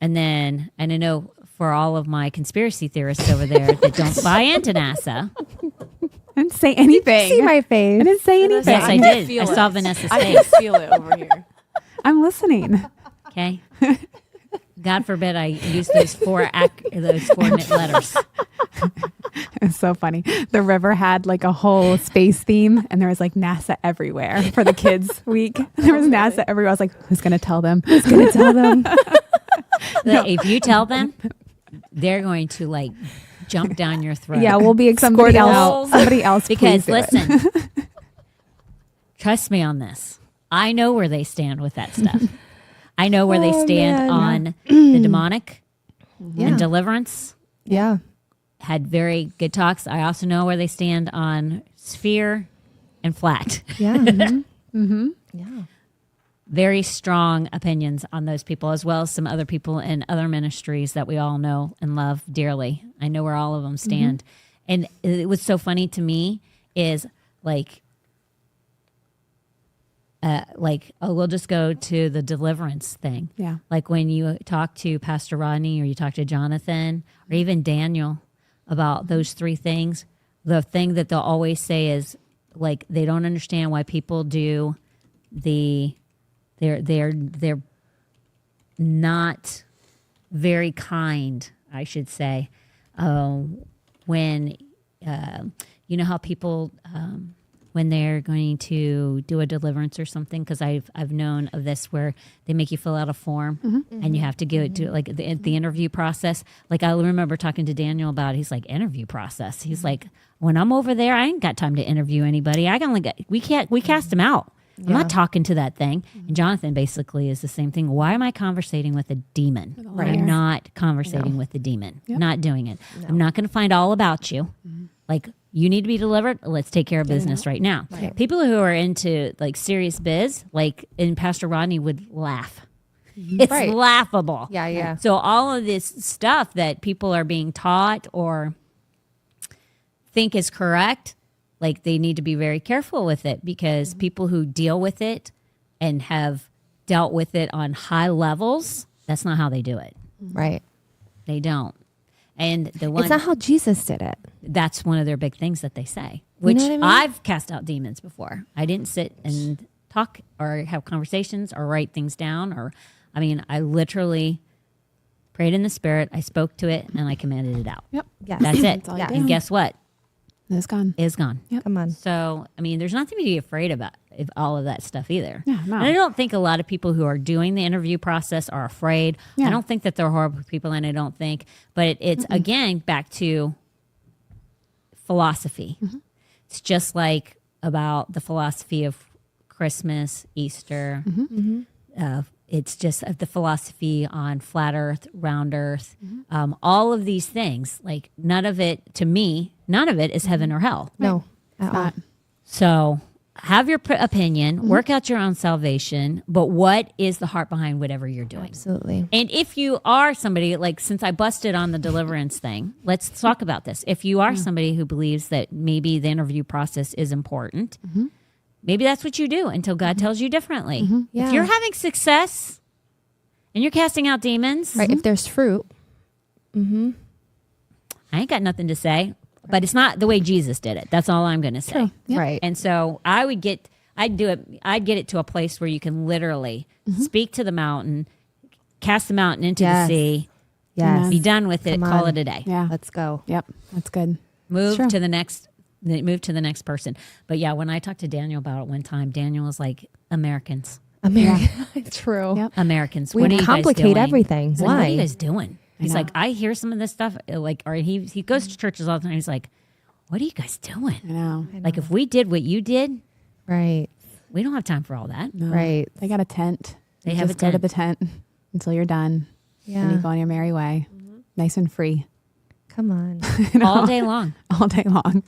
And then, and I know for all of my conspiracy theorists over there that don't buy into NASA. I didn't say anything. see my face. I didn't say anything. Yes, I can did. feel I it. saw Vanessa's I can face. feel it over here. I'm listening. Okay. God forbid I use those four letters. It's so funny. The river had like a whole space theme, and there was like NASA everywhere for the kids' week. There was NASA everywhere. I was like, who's going to tell them? Who's going to tell them? If you tell them, they're going to like jump down your throat. Yeah, we'll be Somebody escorted else. out. Somebody else. Because please do it. listen, trust me on this. I know where they stand with that stuff. I know where they Oh, stand man. on the demonic Yeah, and deliverance. yeah, Had very good talks. I also know where they stand on sphere and flat. yeah, yeah. Very strong opinions on those people, as well as some other people in other ministries that we all know and love dearly. I know where all of them stand. And what's so funny to me is like, we'll just go to the deliverance thing. Yeah. Like when you talk to Pastor Rodney or you talk to Jonathan or even Daniel about those three things, the thing that they'll always say is like they don't understand why people do they're not very kind, I should say, when you know how people when they're going to do a deliverance or something, because I've known of this where they make you fill out a form and you have to give it to like the interview process. Like I remember talking to Daniel about it. He's like, interview process. He's like, when I'm over there, I ain't got time to interview anybody. I can we cast him out. I'm not talking to that thing. And Jonathan basically is the same thing. Why am I conversating with a demon? I'm not conversating with the demon. Not doing it. I'm not going to find all about you. Like, you need to be delivered. Let's take care of business right now. People who are into like serious biz, like, and Pastor Rodney would laugh. It's Right. laughable. Yeah, yeah. So all of this stuff that people are being taught or think is correct, like they need to be very careful with it, because people who deal with it and have dealt with it on high levels, that's not how they do it. Right. They don't. And the one It's not how Jesus did it. that's one of their big things that they say, which know what I mean? I've cast out demons before. I didn't sit and talk or have conversations or write things down, or I literally prayed in the spirit, I spoke to it, and I commanded it out. Yep. Yes. That's it. all you do. And guess what? It's gone. It's gone. Come on. So, there's nothing to be afraid about if all of that stuff either. Yeah, no. And I don't think a lot of people who are doing the interview process are afraid. Yeah. I don't think that they're horrible people, and I don't think, but it's again back to philosophy. It's just like about the philosophy of Christmas, Easter. It's just the philosophy on flat earth, round earth, all of these things. Like none of it is heaven or hell. No. It's At all. not. So have your opinion, work out your own salvation, but what is the heart behind whatever you're doing? Absolutely. And if you are somebody, like since I busted on the deliverance thing, let's talk about this. If you are somebody who believes that maybe the interview process is important, maybe that's what you do until God tells you differently. Yeah. If you're having success and you're casting out demons, Right. If there's fruit. I ain't got nothing to say, but it's not the way Jesus did it. That's all I'm going to say. Yep. Right. And so I'd get it to a place where you can literally speak to the mountain, cast the mountain into the Yes. sea, Yes. be done with it, Come call on. it a day. Yeah. Let's go. Yep. That's good. Move Sure. to the next person. But yeah, when I talked to Daniel about it one time, Daniel was like, Americans. American. True. Yep. Americans. We What are you guys complicate doing? everything. He's like, what are Why? you guys doing? He's know. like, I hear some of this stuff, or he goes to churches all the time. He's like, what are you guys doing? I know. Like, if we did what you did, Right. we don't have time for all that. No. Right. They got a tent. They You have just a go to tent. the tent until you're done. And you Yeah. go on your merry way. Nice and free. Come on. All day long, All day long.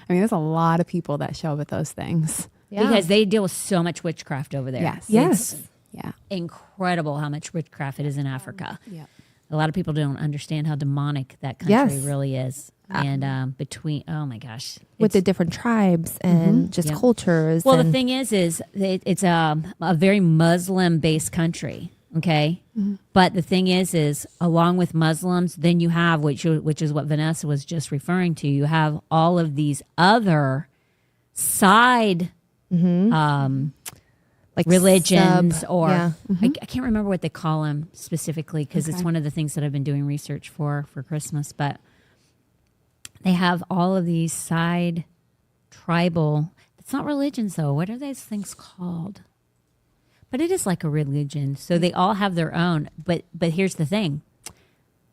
There's a lot of people that show up at those things. Yeah. because they deal with so much witchcraft over there. Yes. Yes. Yeah. Incredible how much witchcraft it is in Africa. Yep. A lot of people don't understand how demonic that country Yes. really is. And oh my gosh. With the It's- different tribes and just Yeah. cultures. well, and the thing is it's a very Muslim based country. Okay. But the thing is along with Muslims, then you have, which is what Vanessa was just referring to, you have all of these other side like religions sub- or yeah. I can't remember what they call them specifically, because it's Okay. one of the things that I've been doing research for Christmas, but they have all of these side tribal, it's not religions though, what are those things called? But it is like a religion, so they all have their own, but here's the thing,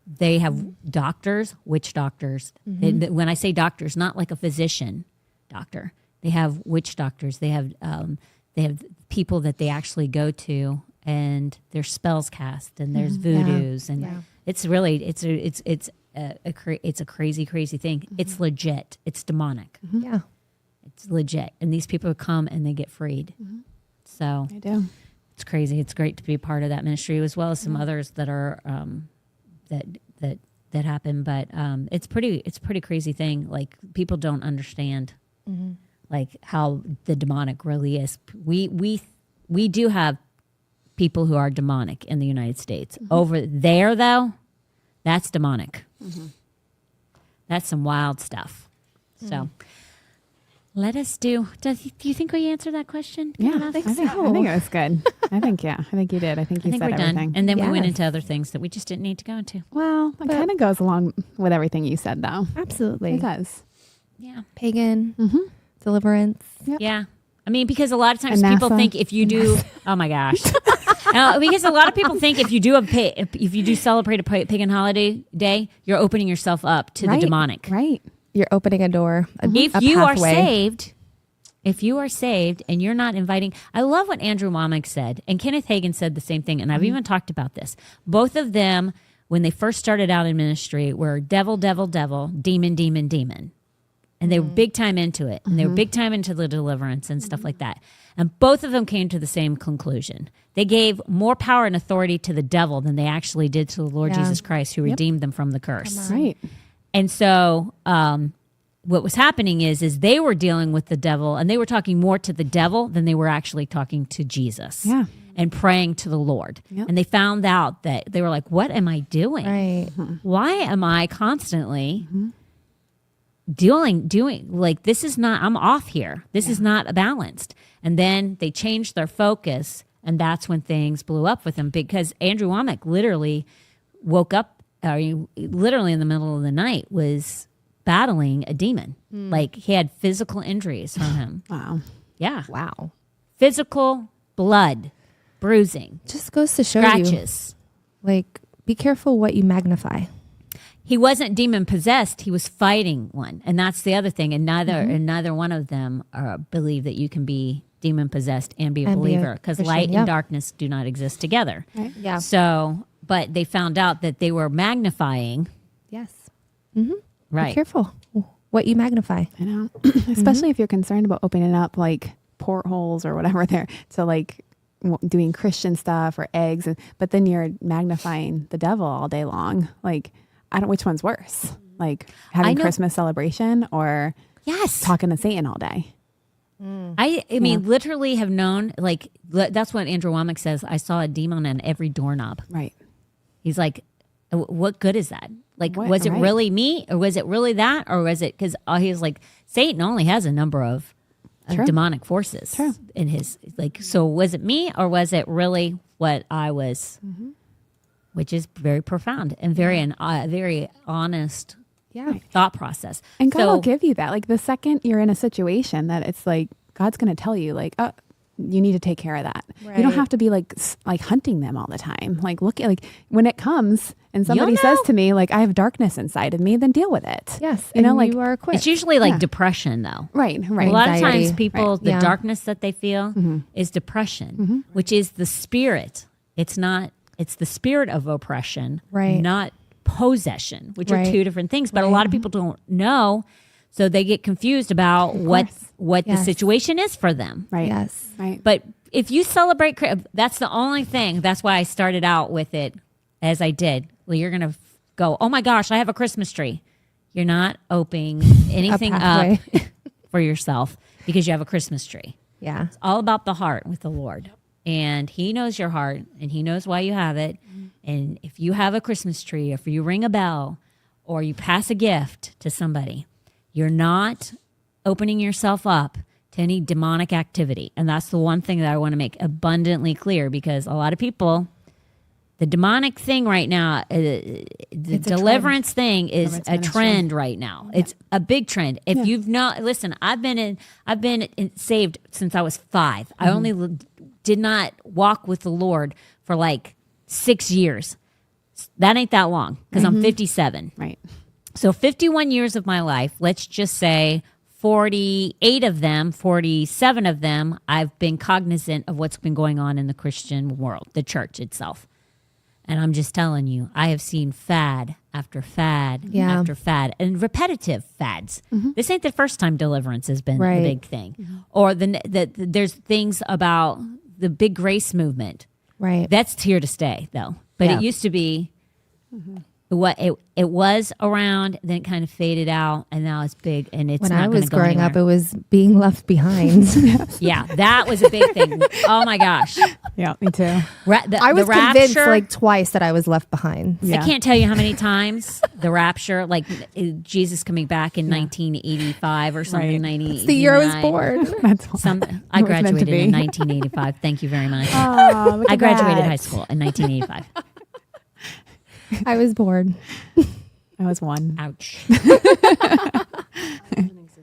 they have doctors, witch doctors. And when I say doctors, not like a physician doctor, they have witch doctors, they have people that they actually go to, and there's spells cast, and there's voodoos, and Yeah. it's really it's a crazy thing. It's legit. It's demonic. Yeah. It's legit, and these people come and they get freed. So I do. it's crazy. It's great to be a part of that ministry, as well as some others that are that happen. But it's pretty crazy thing. Like, people don't understand like how the demonic really is. We do have people who are demonic in the United States. Over there, though, that's demonic. That's some wild stuff. So let us do you think we answered that question? Good Yeah. enough? I think it was good. I think you did. I think I you think said we're everything. done. And then we went Yes. into other things that we just didn't need to go into. Well, it kind of goes along with everything you said, though. Absolutely. It does. Yeah. Pagan. Deliverance. Yeah. Because a lot of times And people NASA. think if you do, oh my gosh. Because a lot of people think if you do celebrate a pagan holiday day, you're opening yourself up to Right. the demonic. Right. You're opening a door. If a you pathway. if you are saved and you're not inviting, I love what Andrew Womack said, and Kenneth Hagin said the same thing, and I've even talked about this. Both of them, when they first started out in ministry, were devil, devil, devil, demon, demon, demon. and they were big time into it, and they were big time into the deliverance and stuff like that. And both of them came to the same conclusion. They gave more power and authority to the devil than they actually did to the Lord Jesus Christ, who redeemed them from the curse. Right. And so what was happening is they were dealing with the devil, and they were talking more to the devil than they were actually talking to Jesus. Yeah. And praying to the Lord. Yep. And they found out that they were like, what am I doing? Right. Why am I constantly doing like, this is not, I'm off here. This is not balanced. And then they changed their focus, and that's when things blew up with them, because Andrew Womack literally woke up, literally in the middle of the night was battling a demon. Like, he had physical injuries from him. Wow. Yeah. Wow. Physical blood, bruising, Just goes to show you, scratches. like, be careful what you magnify. He wasn't demon possessed. He was fighting one, and that's the other thing. And neither one of them believe that you can be demon possessed and be a And be a believer, because Christian, light yeah. and darkness do not exist together. Right. Yeah. So, but they found out that they were magnifying. Yes. Be Right. careful what you magnify. I know. Especially if you're concerned about opening up like portholes or whatever there to like doing Christian stuff or eggs, but then you're magnifying the devil all day long. Like, which one's worse? Like having Christmas celebration or Yes. talking to Satan all day? I mean, literally have known, like, that's what Andrew Womack says. I saw a demon on every doorknob. Right. He's like, what good is that? Like, What? was it Right. really me, or was it really that? Or was it, because he was like, Satan only has a number of True. demonic forces True. in his, like, so was it me, or was it really what I was? Which is very profound and very honest Yeah. thought process. And God So- will give you that. Like the second you're in a situation that it's like, God's going to tell you like, oh, you need to take care of that. You don't Right. have to be like hunting them all the time. Like look at like when it comes and somebody You'll says know. to me, like, I have darkness inside of me, then deal with it. Yes. You know, and like you are equipped. It's usually like Yeah. depression, though. right. A lot of Anxiety. times people, Right. the Yeah. darkness that they feel is depression, which is the spirit. It's the spirit of oppression, Right. not possession, which are Right. two different things. But a lot of people don't know, so they get confused about what the Yes. situation is for them. Right. Yes. Right. But if you celebrate, that's the only thing. That's why I started out with it as I did. Well, you're going to go, oh my gosh, I have a Christmas tree. You're not opening anything up pathway. for yourself because you have a Christmas tree. Yeah. It's all about the heart with the Lord. And he knows your heart, and he knows why you have it. And if you have a Christmas tree, if you ring a bell, or you pass a gift to somebody, you're not opening yourself up to any demonic activity. And that's the one thing that I want to make abundantly clear, because a lot of people, the demonic thing right now, the deliverance thing is Deliverance a ministry. trend right now. It's a big trend. If you've not, listen, I've been saved since I was 5. I only did not walk with the Lord for like 6 years. That ain't that long, because I'm 57. Right. So 51 years of my life, let's just say 48 of them, 47 of them, I've been cognizant of what's been going on in the Christian world, the church itself. And I'm just telling you, I have seen fad after fad Yeah. after fad, and repetitive fads. This ain't the first time deliverance has been Right. the big thing. Or there's things about the big grace movement. Right. That's here to stay, though. But Yeah. it used to be what it was around, then it kind of faded out, and now it's big, and it's when not I going was to go growing up, it anywhere. was being left behind. Yeah, that was a big thing. Oh my gosh, Yeah. Me too. I was the convinced rapture, like twice that I was left behind. Yeah. I can't tell you how many times the rapture, like Jesus coming back in 1985 or something. Right. 90, It's the year I was born. That's why. I It was meant to graduated in be. 1985. Thank you very much. Oh, look I at graduated that. high school in 1985. I was bored. I was 1. Ouch.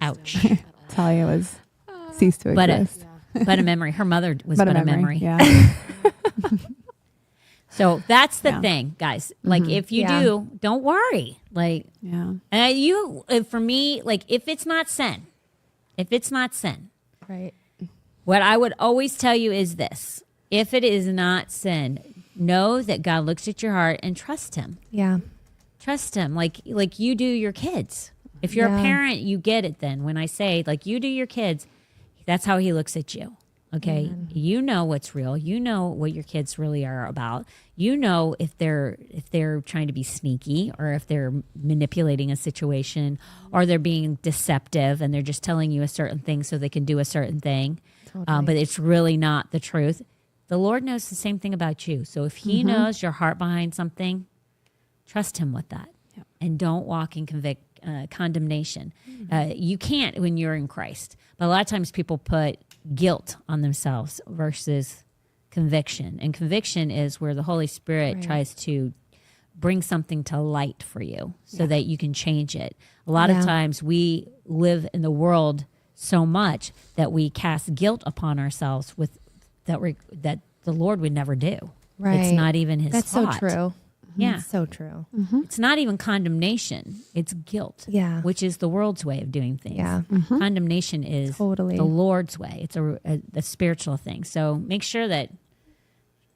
Ouch. Tell you it was ceased to But exist. but a memory. Her mother was but a memory. Yeah. So that's the Yeah. thing, guys. Like, if you Yeah. do, don't worry. Like, Yeah. for me, like, if it's not sin, Right. what I would always tell you is this: if it is not sin, know that God looks at your heart and trust Him. Yeah. Trust Him, like you do your kids. If you're Yeah. a parent, you get it then. When I say, like, you do your kids, that's how he looks at you. Okay? You know what's real. You know what your kids really are about. You know if they're trying to be sneaky or if they're manipulating a situation or they're being deceptive and they're just telling you a certain thing so they can do a certain thing. But it's really not the truth. The Lord knows the same thing about you. So if he knows your heart behind something, trust him with that. Yep. And don't walk in condemnation. You can't when you're in Christ. But a lot of times people put guilt on themselves versus conviction. And conviction is where the Holy Spirit tries to bring something to light for you so that you can change it. A lot of times we live in the world so much that we cast guilt upon ourselves with that the Lord would never do. Right. It's not even his That's thought. so true. Yeah. That's so true. It's not even condemnation. It's guilt. Yeah. Which is the world's way of doing things. Yeah. Condemnation is Totally. the Lord's way. It's a spiritual thing. So make sure that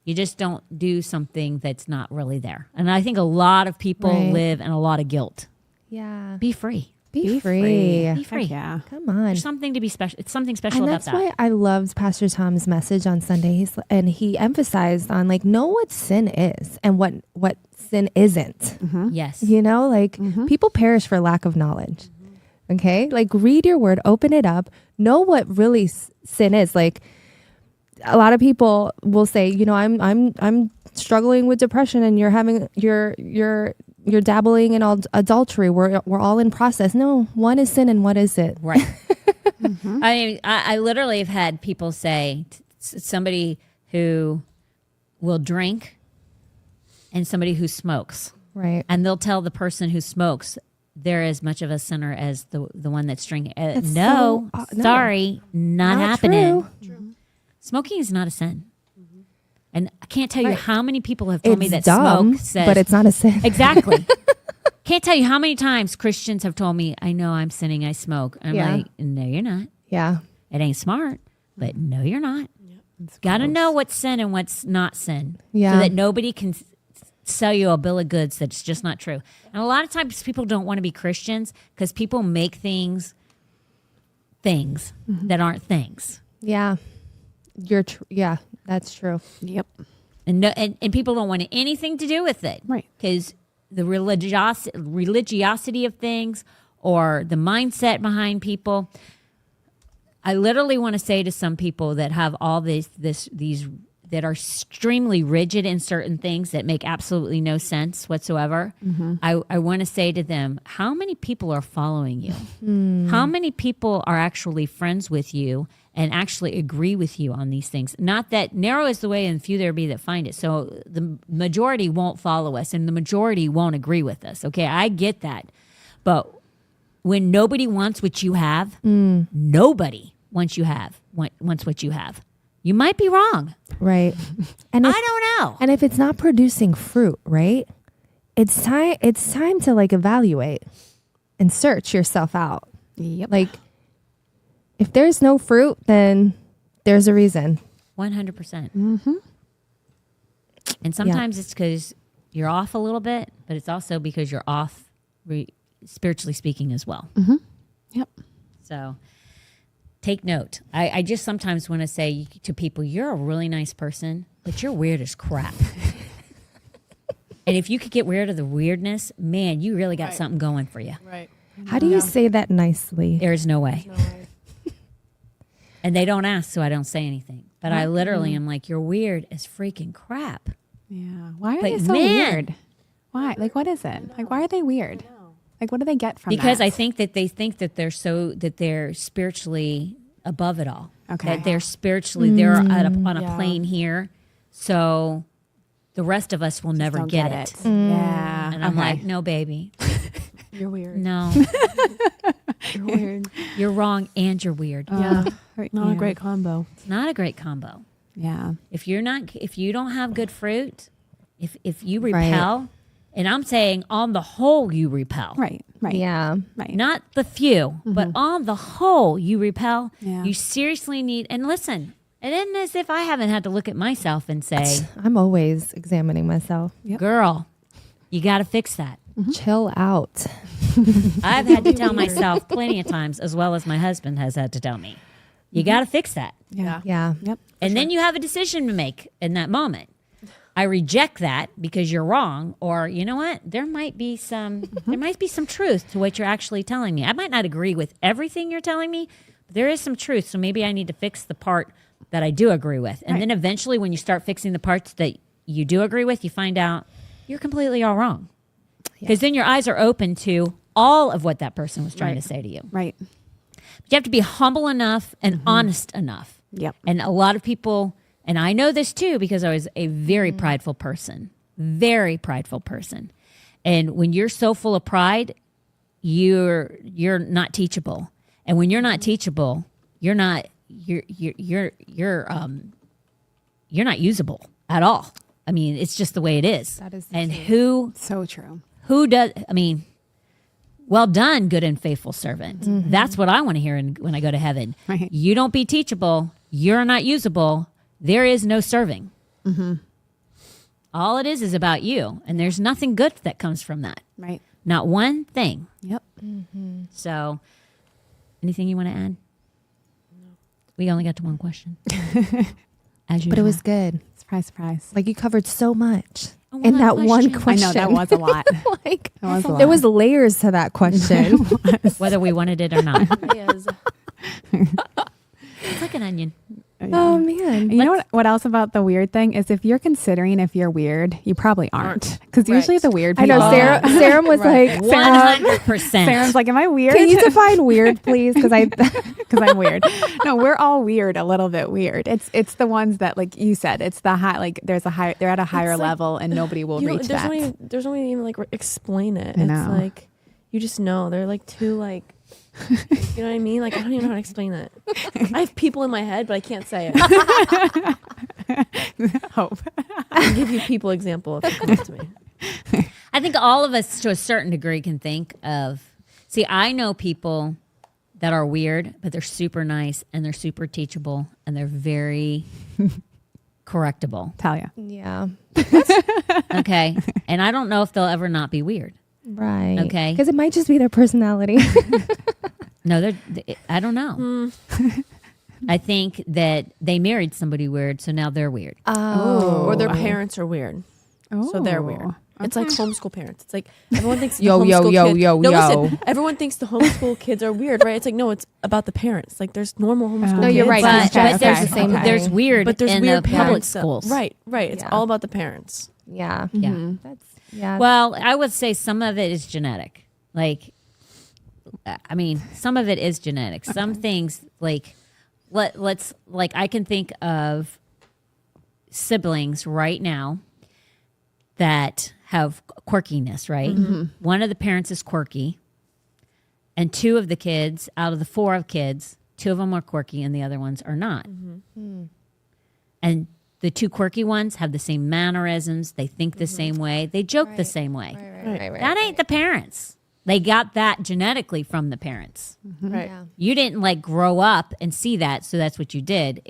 you just don't do something that's not really there. And I think a lot of people Right. live in a lot of guilt. Yeah. Be free. Be free. Be free. Heck yeah. Come on. There's something to be special. It's something special And about that's that. why I loved Pastor Tom's message on Sunday. He emphasized on like know what sin is and what sin isn't. Yes. You know, like people perish for lack of knowledge. Okay, like read your word, open it up, know what really sin is. Like a lot of people will say, you know, I'm struggling with depression, and you're dabbling in adultery. We're all in process. No, one is sin and what is it? Right. I mean, I literally have had people say somebody who will drink and somebody who smokes. Right. And they'll tell the person who smokes they're as much of a sinner as the one that's drinking. That's No, no. sorry, not happening. True. Smoking is not a sin. And I can't tell you how many people have told me that dumb, smoke says... but it's not a sin. Exactly. Can't tell you how many times Christians have told me, I know I'm sinning, I smoke. I'm Yeah. like, no, you're not. Yeah. It ain't smart, but no, you're not. Got to know what's sin and what's not sin. Yeah. So that nobody can sell you a bill of goods that's just not true. And a lot of times people don't want to be Christians because people make things that aren't things. Yeah. Yeah, that's true. Yep. And, no, and people don't want anything to do with it. Right. Because the religiosity of things or the mindset behind people. I literally want to say to some people that have all these that are extremely rigid in certain things that make absolutely no sense whatsoever. I want to say to them, how many people are following you? How many people are actually friends with you and actually agree with you on these things? Not that narrow is the way and few there be that find it. So the majority won't follow us and the majority won't agree with us. Okay, I get that. But when nobody wants what you have, nobody wants what you have. You might be wrong. Right. And I don't know. And if it's not producing fruit, right? It's time to like evaluate and search yourself out. Yep. Like if there's no fruit, then there's a reason. 100%. And sometimes it's because you're off a little bit, but it's also because you're off spiritually speaking as well. Yep. So take note. I just sometimes want to say to people, you're a really nice person, but you're weird as crap. And if you could get rid of the weirdness, man, you really got something going for you. Right. How do you say that nicely? There's no way. No way. And they don't ask, so I don't say anything. But I literally am like, you're weird as freaking crap. Yeah. Why are But they so man. weird? Why? Like, what is it? Like, why are they weird? Like, what do they get from Because that? I think that they think that they're spiritually above it all. Okay. That they're spiritually they're on a Yeah. plane here, so the rest of us will never don't get get it. it. Yeah. And I'm Okay. like, no, baby, You're weird. no, You're weird. you're wrong and you're weird. Yeah. Right, Not a yeah. great combo. It's not a great combo. Yeah. If you don't have good fruit, if you repel, and I'm saying on the whole you repel. Right. Right. Yeah. Right. Not the few, but on the whole, you repel. Yeah. You seriously need, and listen, it isn't as if I haven't had to look at myself and say, I'm always examining myself. Yep. girl, you got to fix that. Chill out. I've had to tell myself plenty of times, as well as my husband has had to tell me, you got to fix that. Yeah. Yeah. Yep. And then you have a decision to make in that moment. I reject that because you're wrong, or you know what? There might be some truth to what you're actually telling me. I might not agree with everything you're telling me, but there is some truth. So maybe I need to fix the part that I do agree with. And then eventually when you start fixing the parts that you do agree with, you find out you're completely all wrong. Because then your eyes are open to all of what that person was trying to say to you. Right. But you have to be humble enough and honest enough. Yep. And a lot of people, and I know this too because I was a very prideful person. Very prideful person. And when you're so full of pride, you're not teachable. And when you're not teachable, you're not usable at all. I mean, it's just the way it is. That is and true. So true. who does, I mean, well done, good and faithful servant. That's what I want to hear when I go to heaven. Right. You don't be teachable. You're not usable. There is no serving. All it is about you. And there's nothing good that comes from that. Right. Not one thing. Yep. So, anything you want to add? We only got to one question. As But it was good. Surprise, surprise. Like you covered so much Oh, in that one one question. I question. know, that was a lot. Like That was a lot. there was layers to that question. whether we wanted it or not. Yes. It's like an onion. Oh man. You know what else about the weird thing is if you're considering if you're weird, you probably aren't. Because usually Right. the weird I people. know Sarah was Right. like, 100%. Sarah's like, am I weird? can you define weird, please? Because I Because I'm weird. No, we're all weird, a little bit weird. It's the ones that, like you said, it's the high, like they're at a higher It's like- level and nobody will You know, reach that. there's no way to even like explain it. I It's know. like you just know they're like too like you know what I mean? Like I don't even know how to explain it. I have people in my head, but I can't say it. Hope. I'll give you people example if it comes to me. I think all of us to a certain degree can think of, see, I know people that are weird, but they're super nice and they're super teachable and they're very correctable. Talia. yeah, Okay. And I don't know if they'll ever not be weird. right. Okay. Because it might just be their personality. No, I don't know. I think that they married somebody weird, so now they're weird. Or their parents are weird. So they're Oh, weird. It's like homeschool parents. It's like everyone thinks the Yo, yo, homeschool yo, kid- yo, no, yo. listen, everyone thinks the homeschool kids are weird, right? It's like no, it's about the parents. Like there's normal homeschool. No, you're kids. right. But, Okay, but there's, okay, the same okay. there's weird But there's in weird the public parents that- schools. Right. It's Yeah. all about the parents. yeah. Yeah. That's yeah. Well, I would say some of it is genetic. Like, I mean, some of it is genetic. Some things, like, let's like I can think of siblings right now that have quirkiness. Right, one of the parents is quirky, and two of the kids out of the four of kids, two of them are quirky, and the other ones are not. And the two quirky ones have the same mannerisms. They think the same way. They joke the same way. right. That ain't the parents. They got that genetically from the parents. Right. Yeah. You didn't like grow up and see that, so that's what you did.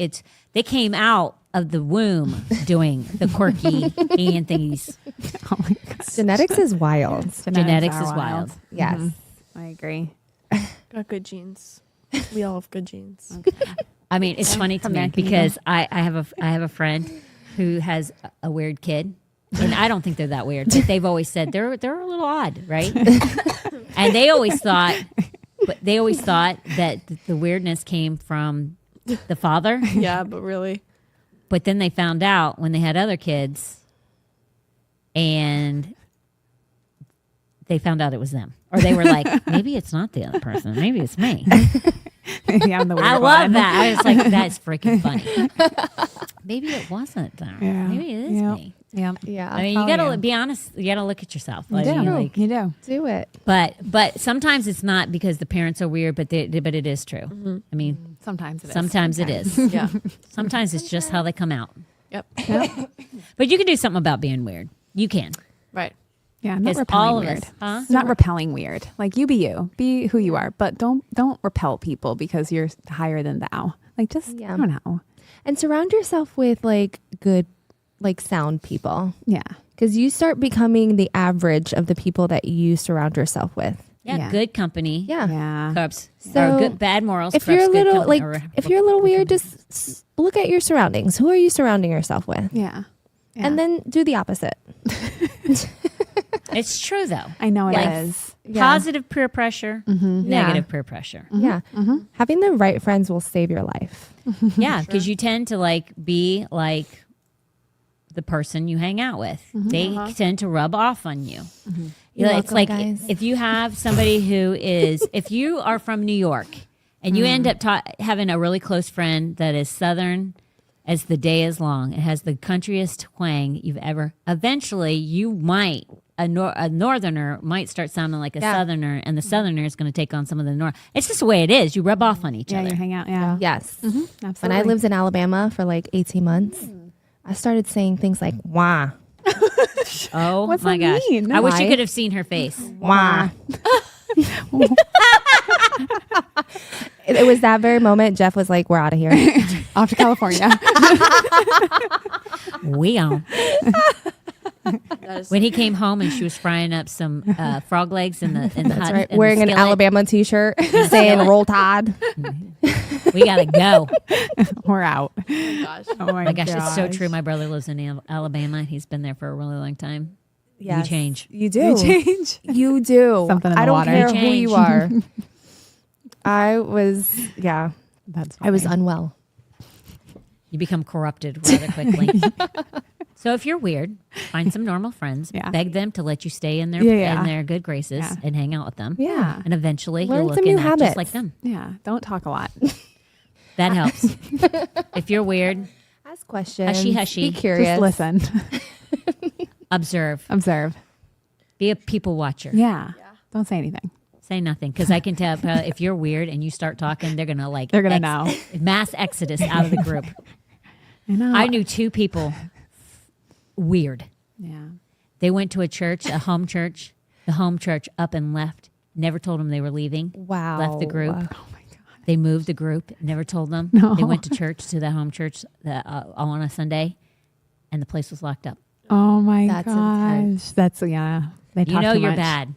They came out of the womb doing the quirky and thingies. Oh my God. Genetics is wild. Genetics are is wild. Yes. I agree. Got good genes. We all have good genes. I mean, it's funny to me American because I have a friend who has a weird kid. And I don't think they're that weird, but they've always said they're a little odd, right? And they always thought that the weirdness came from the father. Yeah, but really. But then they found out when they had other kids, and they found out it was them, or they were like, maybe it's not the other person, maybe it's me. Yeah, I'm the weird I one. love that. I was like, that's freaking funny. Maybe it wasn't them. Yeah. Maybe it is Yep. me. Yeah. Yeah. I mean, you probably gotta am. be honest. You gotta look at yourself. You I do. mean, like, You do. Do it. but sometimes it's not because the parents are weird, but it is true. I mean, Sometimes it is. sometimes it is. Yeah. Sometimes it's just how they come out. Yep. But you can do something about being weird. You can. Right. Yeah, not Because repelling all of weird. us, huh? Not repelling weird. Like you be who you are, but don't repel people because you're higher than thou. Like just Yeah. I don't know. And surround yourself with like good, like sound people. Yeah. Because you start becoming the average of the people that you surround yourself with. Yeah, good company. Yeah. Yeah. Corrupts. So, or good, bad morals. If you're a corrupts good little company, like, or if you're a little good weird, company. just look at your surroundings. Who are you surrounding yourself with? Yeah. Yeah. And then do the opposite. It's true though. I know it Like, is. Yeah. Positive peer pressure, negative Yeah. peer pressure. Yeah. Having the right friends will save your life. Yeah, because you tend to like be like the person you hang out with. They tend to rub off on you. You know, it's welcome, like guys. if you have somebody who is, if you are from New York and you end up having a really close friend that is Southern as the day is long, it has the countryest twang you've ever, eventually you might, a Northerner might start sounding like a Yeah. Southerner, and the Southerner is going to take on some of the North. It's just the way it is. You rub off on each Yeah, other. you hang out. Yeah. Yes. Absolutely. When I lived in Alabama for like 18 months, I started saying things like, wah, Oh What's my that gosh. mean? I wish you Why? could have seen her face. wah. It was that very moment Jeff was like, we're out of here. Off to California. We on. That is When he came home and she was frying up some frog legs in the That's hot, right. in the Wearing an skillet, Alabama t-shirt saying roll tide. we gotta go. We're out. gosh. Oh My gosh, it's so true. My brother lives in Alabama. He's been there for a really long time. Yes. You change. You do. You change. You do. Something in I the don't water. care You who you change. are. I was, yeah, That's I was funny. unwell. You become corrupted rather quickly. So if you're weird, find some normal friends. Yeah. Beg them to let you stay in their Yeah. in their good graces Yeah. and hang out with them. Yeah. And eventually Learn you'll some look new and act just habits. like them. Yeah. Don't talk a lot. That helps. If you're weird, Ask questions. Hushy, hushy. Be curious. Just listen. observe. Observe. Be a people watcher. Yeah. Don't say anything. Say nothing, because I can tell if you're weird and you start talking, they're gonna like They're gonna know. mass exodus out of the group. I know. I knew two people weird. Yeah. They went to a church, a home church. The home church up and left. Never told them they were leaving. Wow. Left the group. Oh my God. They moved the group. Never told them. No. They went to church, to the home church on a Sunday, and the place was locked up. Oh my That's gosh. intense. That's yeah. They You talk know too you're much. bad,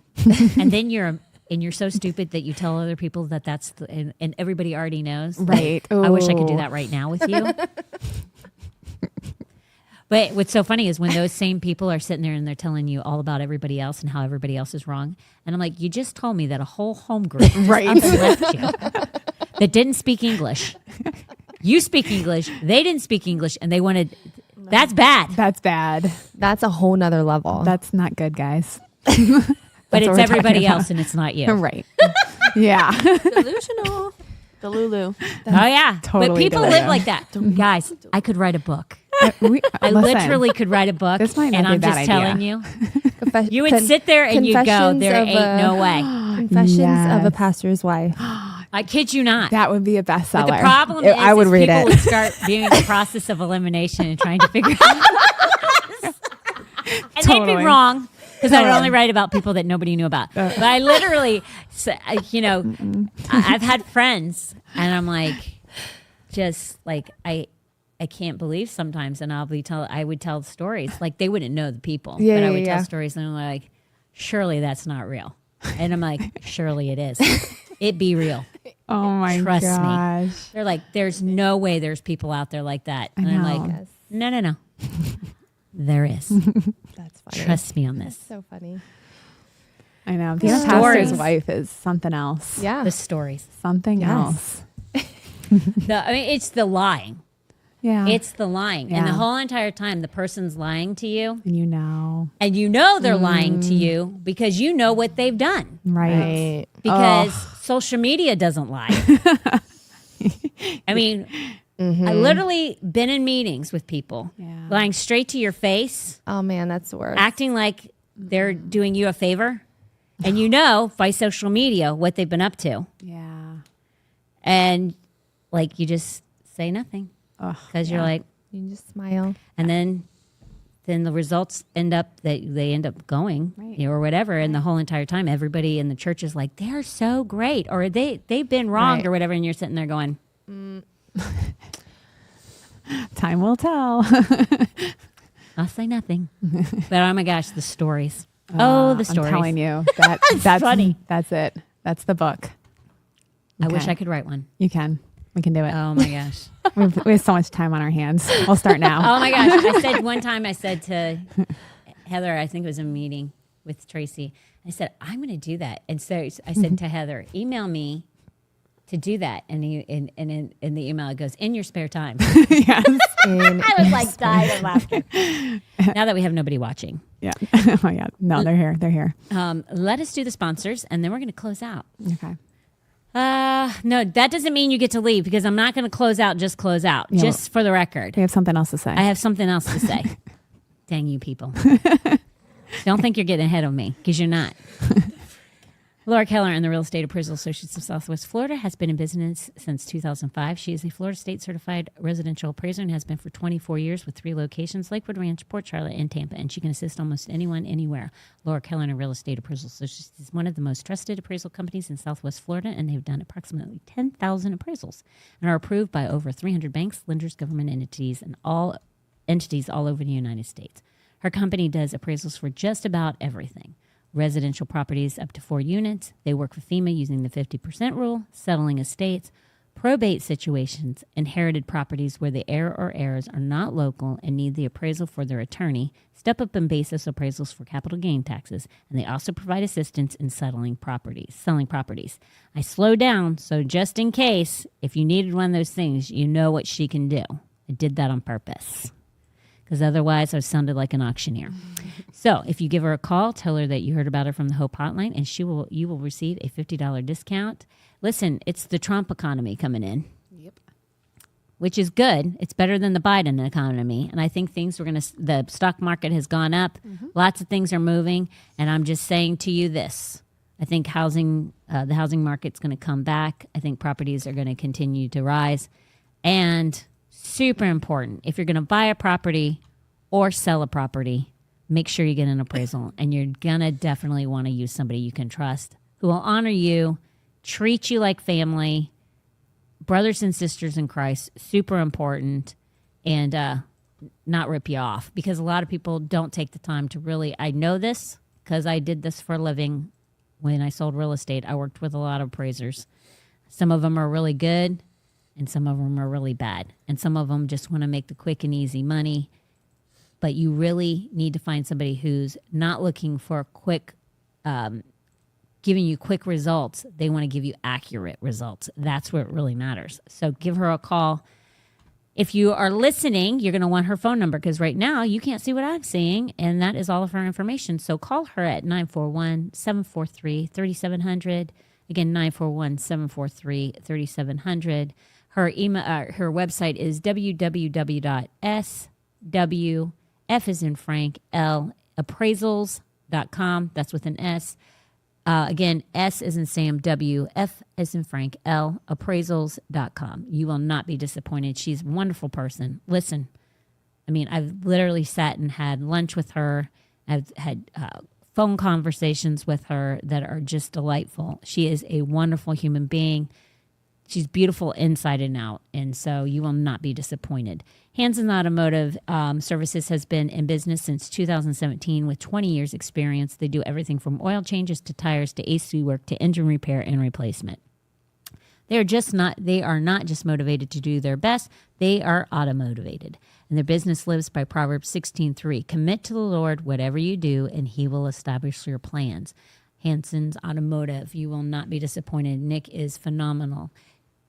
and then you're so stupid that you tell other people that that's and everybody already knows. Right. I wish I could do Ooh. that right now with you. But what's so funny is when those same people are sitting there and they're telling you all about everybody else and how everybody else is wrong. And I'm like, you just told me that a whole home group just Right. up and left you that didn't speak English. You speak English. They didn't speak English and they wanted, that's bad. That's bad. That's a whole nother level. That's not good, guys. But That's it's what we're everybody talking else and it's not you. Right. Yeah. Delusional. Delulu. Oh, yeah. But Totally people live delusional. like that. Guys, I could write a book. I Listen, literally could write a book. This might not and be a I'm bad just idea. telling you. Confes- You would con- sit there and you'd go, confessions there of ain't a- no way. Confessions of a Yes. pastor's wife. I kid you not. that would be a bestseller. But the problem I would is read people it. would start doing the process of elimination and trying to figure out. And they'd Totally. be wrong because I would only write about people that nobody knew about. But I literally, I've had friends and I'm like, just like, I can't believe sometimes, and I would tell stories like they wouldn't know the people, Yeah, but I yeah, would yeah. tell stories, and I'm like, surely that's not real, and I'm like, surely it is. It be real. Oh my Trust me. gosh. They're like, there's no way there's people out there like that, and I'm know. like, Yes. no, there is. That's funny. Trust me on this. So funny. I know. Being a Stories. pastor's wife is something else. Yeah. The stories. Something Yes. else. I mean, it's the lying. Yeah. It's the lying, and the Yeah. whole entire time the person's lying to you, and you know. and you know they're lying to you because you know what they've done. Right. Because social media doesn't lie. I mean, I literally been in meetings with people Yeah. lying straight to your face, Oh man, that's the worst. acting like they're doing you a favor. And you know by social media what they've been up to. Yeah. And like you just say nothing Ugh, because you're yeah. like, You just smile. and then the results end up that they end up going Right. or whatever. And the whole entire time, everybody in the church is like, they're so great, or they've been wronged Right. or whatever. And you're sitting there going, Time will tell. I'll say nothing. But oh my gosh, the stories. Oh, the stories. I'm telling you, that's funny. That's it. That's the book. I wish Okay. I could write one. You can. We can do it. Oh my gosh. We have so much time on our hands. We'll start now. Oh my gosh. I said one time, I said to Heather, I think it was a meeting with Tracy, I said, I'm going to do that. And so I said to Heather, email me to do that. And in the email, it goes, in your spare time. Yes. I was like dying of laughter. Now that we have nobody watching. Yeah. Oh yeah. No, they're here. They're here. Let us do the sponsors, and then we're going to close out. Okay. No, that doesn't mean you get to leave, because I'm not going to close out, Yeah, just for the record. We have something else to say. I have something else to say. Dang you people. Don't think you're getting ahead of me, because you're not. Laura Keller and the Real Estate Appraisal Associates of Southwest Florida has been in business since 2005. She is a Florida State certified residential appraiser and has been for 24 years with 3 locations, Lakewood Ranch, Port Charlotte, and Tampa. And she can assist almost anyone, anywhere. Laura Keller and Real Estate Appraisal Associates is one of the most trusted appraisal companies in Southwest Florida, and they've done approximately 10,000 appraisals and are approved by over 300 banks, lenders, government entities, and all entities all over the United States. Her company does appraisals for just about everything. Residential properties up to 4 units. They work with FEMA using the 50% rule, settling estates, probate situations, inherited properties where the heir or heirs are not local and need the appraisal for their attorney, step-up and basis appraisals for capital gain taxes, and they also provide assistance in selling properties. I slowed down, so just in case, if you needed one of those things, you know what she can do. I did that on purpose, because otherwise I sounded like an auctioneer. So if you give her a call, tell her that you heard about her from the Hope Hotline, and you will receive a $50 discount. Listen, it's the Trump economy coming in. Yep. Which is good. It's better than the Biden economy. And I think the stock market has gone up. Mm-hmm. Lots of things are moving. And I'm just saying to you this. I think the housing market's going to come back. I think properties are going to continue to rise. And super important, if you're going to buy a property or sell a property, make sure you get an appraisal. And you're going to definitely want to use somebody you can trust, who will honor you, treat you like family, brothers and sisters in Christ, super important, and not rip you off. Because a lot of people don't take the time to really, I know this because I did this for a living. When I sold real estate, I worked with a lot of appraisers. Some of them are really good, and some of them are really bad. And some of them just want to make the quick and easy money. But you really need to find somebody who's not looking for quick, giving you quick results. They want to give you accurate results. That's what really matters. So give her a call. If you are listening, you're going to want her phone number, because right now you can't see what I'm seeing, and that is all of her information. So call her at 941-743-3700. Again, 941-743-3700. Her email, her website is www.sw, F as in Frank, L, appraisals.com. That's with an S. Again, S as in Sam, W, F as in Frank, L, appraisals.com. You will not be disappointed. She's a wonderful person. Listen, I mean, I've literally sat and had lunch with her. I've had phone conversations with her that are just delightful. She is a wonderful human being. She's beautiful inside and out, and so you will not be disappointed. Hansen Automotive Services has been in business since 2017 with 20 years experience. They do everything from oil changes to tires to AC work to engine repair and replacement. They are not just motivated to do their best, they are automotivated. And their business lives by Proverbs 16:3. Commit to the Lord whatever you do, and he will establish your plans. Hansen's Automotive, you will not be disappointed. Nick is phenomenal.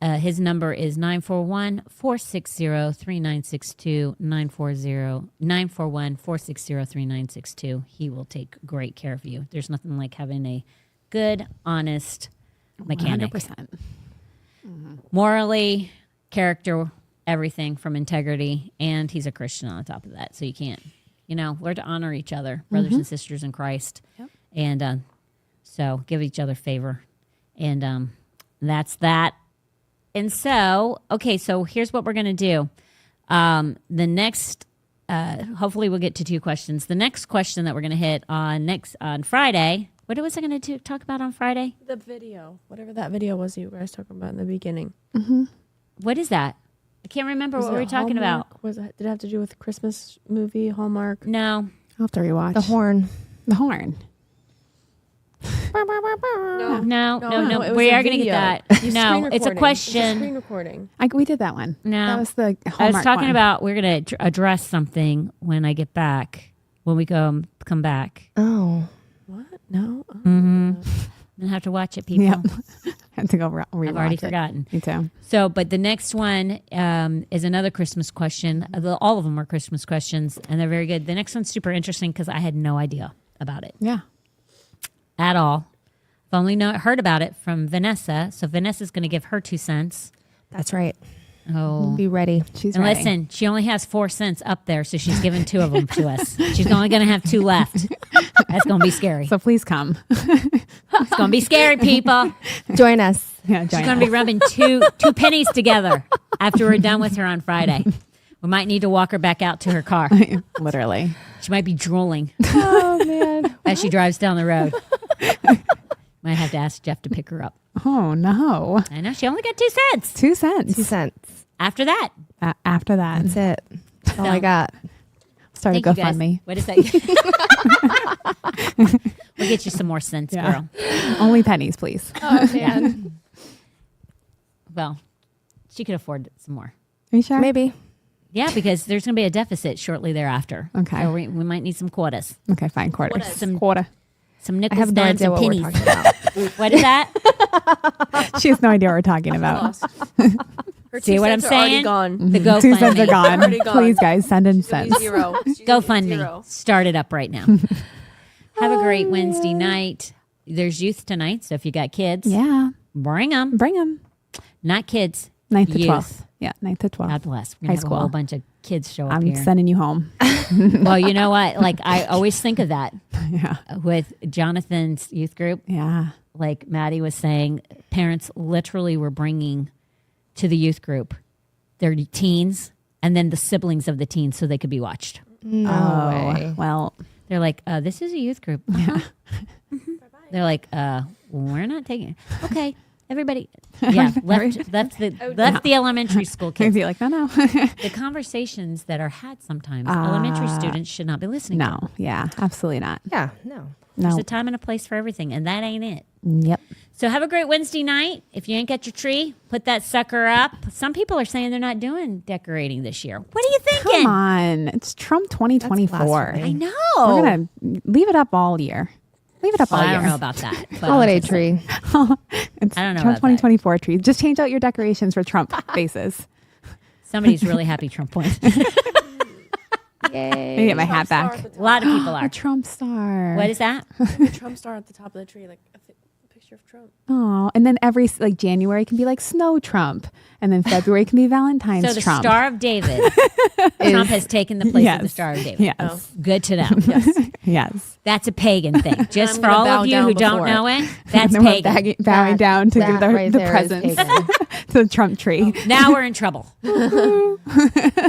His number is 941-460-3962, 941-460-3962. He will take great care of you. There's nothing like having a good, honest mechanic. 100%. Morally, character, everything from integrity, and he's a Christian on the top of that. So you can't, learn to honor each other, brothers and sisters in Christ. Yep. And so give each other favor. And that's that. And so, okay, so here's what we're going to do. The next, hopefully we'll get to 2 questions. The next question that we're going to hit on Friday. What was I going to talk about on Friday? The video, whatever that video was you guys talking about in the beginning. Mm-hmm. What is that? I can't remember what we were talking about. Did it have to do with Christmas movie, Hallmark? No. I'll have to rewatch. The horn. The horn. No. it was We a are going to video. get that. You No, screen it's a recording. It's a question. screen recording. We did that one. No. That was the Hallmark I was talking one. about we're going to address something when I get back, when we come back. Oh. What? No. Oh. Mm-hmm. I'm going to have to watch it, people. Yep. Had to go rewatch I've already it. forgotten. Me too. So, but the next one is another Christmas question. All of them are Christmas questions, and they're very good. The next one's super interesting because I had no idea about it Yeah. at all. I've only heard about it from Vanessa. So Vanessa's going to give her 2 cents. That's right. Oh. Be ready. She's And ready. listen, she only has 4 cents up there, so she's given 2 of them to us. She's only going to have 2 left. That's going to be scary. So please come. It's going to be scary, people. Join us. Yeah, She's join going to be us. rubbing two pennies together after we're done with her on Friday. We might need to walk her back out to her car. Literally. She might be drooling Oh man. as she drives down the road. Might have to ask Jeff to pick her up. Oh no. I know she only got 2 cents. 2 cents. 2 cents. After that, After that, That's it. That's all I got. start a thank you guys. GoFundMe. What is that? We'll get you some more cents, Yeah. girl. Only pennies, please. Oh man. Well, she could afford some more. Are you sure? Maybe. Yeah, because there's going to be a deficit shortly thereafter. Okay. So we might need some quarters, Okay, fine. Quarters. Some- Quarter. some I nickels, have no dimes, idea and what we're pennies. talking about. What is that? She has no idea what we're talking about. Lost. Her See 2 what I'm cents are already saying? gone. The 2 cents are GoFundMe. gone. Already gone. Please, guys, send in She's gonna be cents. 0. She's gonna be GoFundMe. 0. Start it up right now. Have a great Wednesday night. There's youth tonight, so if you got kids, Yeah. bring them. Bring them. Not kids. 9th to Youth. 12th. Yeah, 9th to 12th. God bless. We're High gonna have a school. whole bunch of kids show up I'm here. sending you home. Well, you know what? Like I always think of that Yeah. with Jonathan's youth group. Yeah. Like Maddie was saying, parents literally were bringing to the youth group their teens and then the siblings of the teens so they could be watched. No way. Well, They're like, this is a youth group. Uh-huh. They're like, we're not taking it. Okay, everybody. Yeah, left the elementary school can kids. be like, no. The conversations that are had sometimes, elementary students should not be listening to. No. Yeah, absolutely not. Yeah. No. There's No. a time and a place for everything, and that ain't it. Yep. So have a great Wednesday night. If you ain't got your tree, put that sucker up. Some people are saying they're not doing decorating this year. What are you thinking? Come on. It's Trump 2024. blasphemy. I know. We're going to leave it up all year. Leave it up all Well, I year. don't know about that. but Holiday I'm just saying. tree. It's I don't know Trump about that. 2024 tree. Just change out your decorations for Trump faces. Somebody's really happy Trump won. Yay. Let me get my hat Trump star back. at the A lot of people A are. Trump star. What is that? top. Trump star at the top of the tree, like a picture of Trump. Oh, and then every like January can be like snow Trump, and then February can be Valentine's So the Trump. Star of David, Trump has taken the place of the Yes. Star of David. Yes. Oh. Good to know. Yes. Yes. That's a pagan thing. Just I'm for gonna all bow of you down who don't before know it, that's and then we're pagan. bowing That- down to give that the, right the there is presents pagan. to the Trump tree. Now we're in trouble.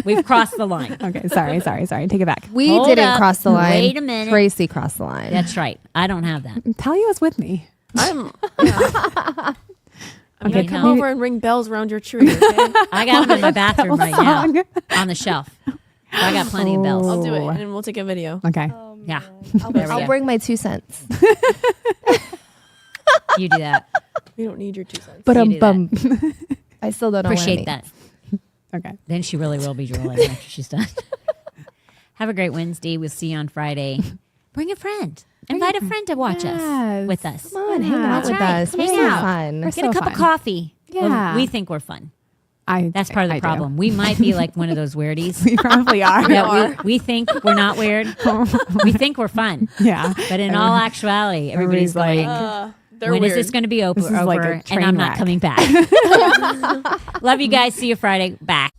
We've crossed the line. Okay, sorry. Take it back. We Hold didn't up. cross the line. Wait a minute. Tracy crossed the line. That's right. I don't have that. Tell you was with me. I'm gonna Okay, come no. over and ring bells around your tree. Okay? I got them in my bathroom right now Song. on the shelf. I got plenty of bells. I'll do it, Oh. and we'll take a video. Okay. Yeah. I'll, There we I'll go. bring my 2 cents. You do that. We don't need your 2 cents. But You do bum. I still don't know what it Appreciate means. that. Okay. Then she really will be drooling after she's done. Have a great Wednesday. We'll see you on Friday. Bring a friend. Invite a friend to watch us Yes. with us. Come on, hang out That's with right. us. We're Hang so out. fun. We're Get so a cup fun. of coffee. Well, Yeah. we think we're fun. That's That's part of the problem. We might be like one of those weirdies. We probably are. Yeah, we think we're not weird. We think we're fun. Yeah. But in all actuality, everybody's Everybody's going, like, They're when weird. is this going to be over? This is like a and train I'm not wreck. coming back. Love you guys. See you Friday. Back.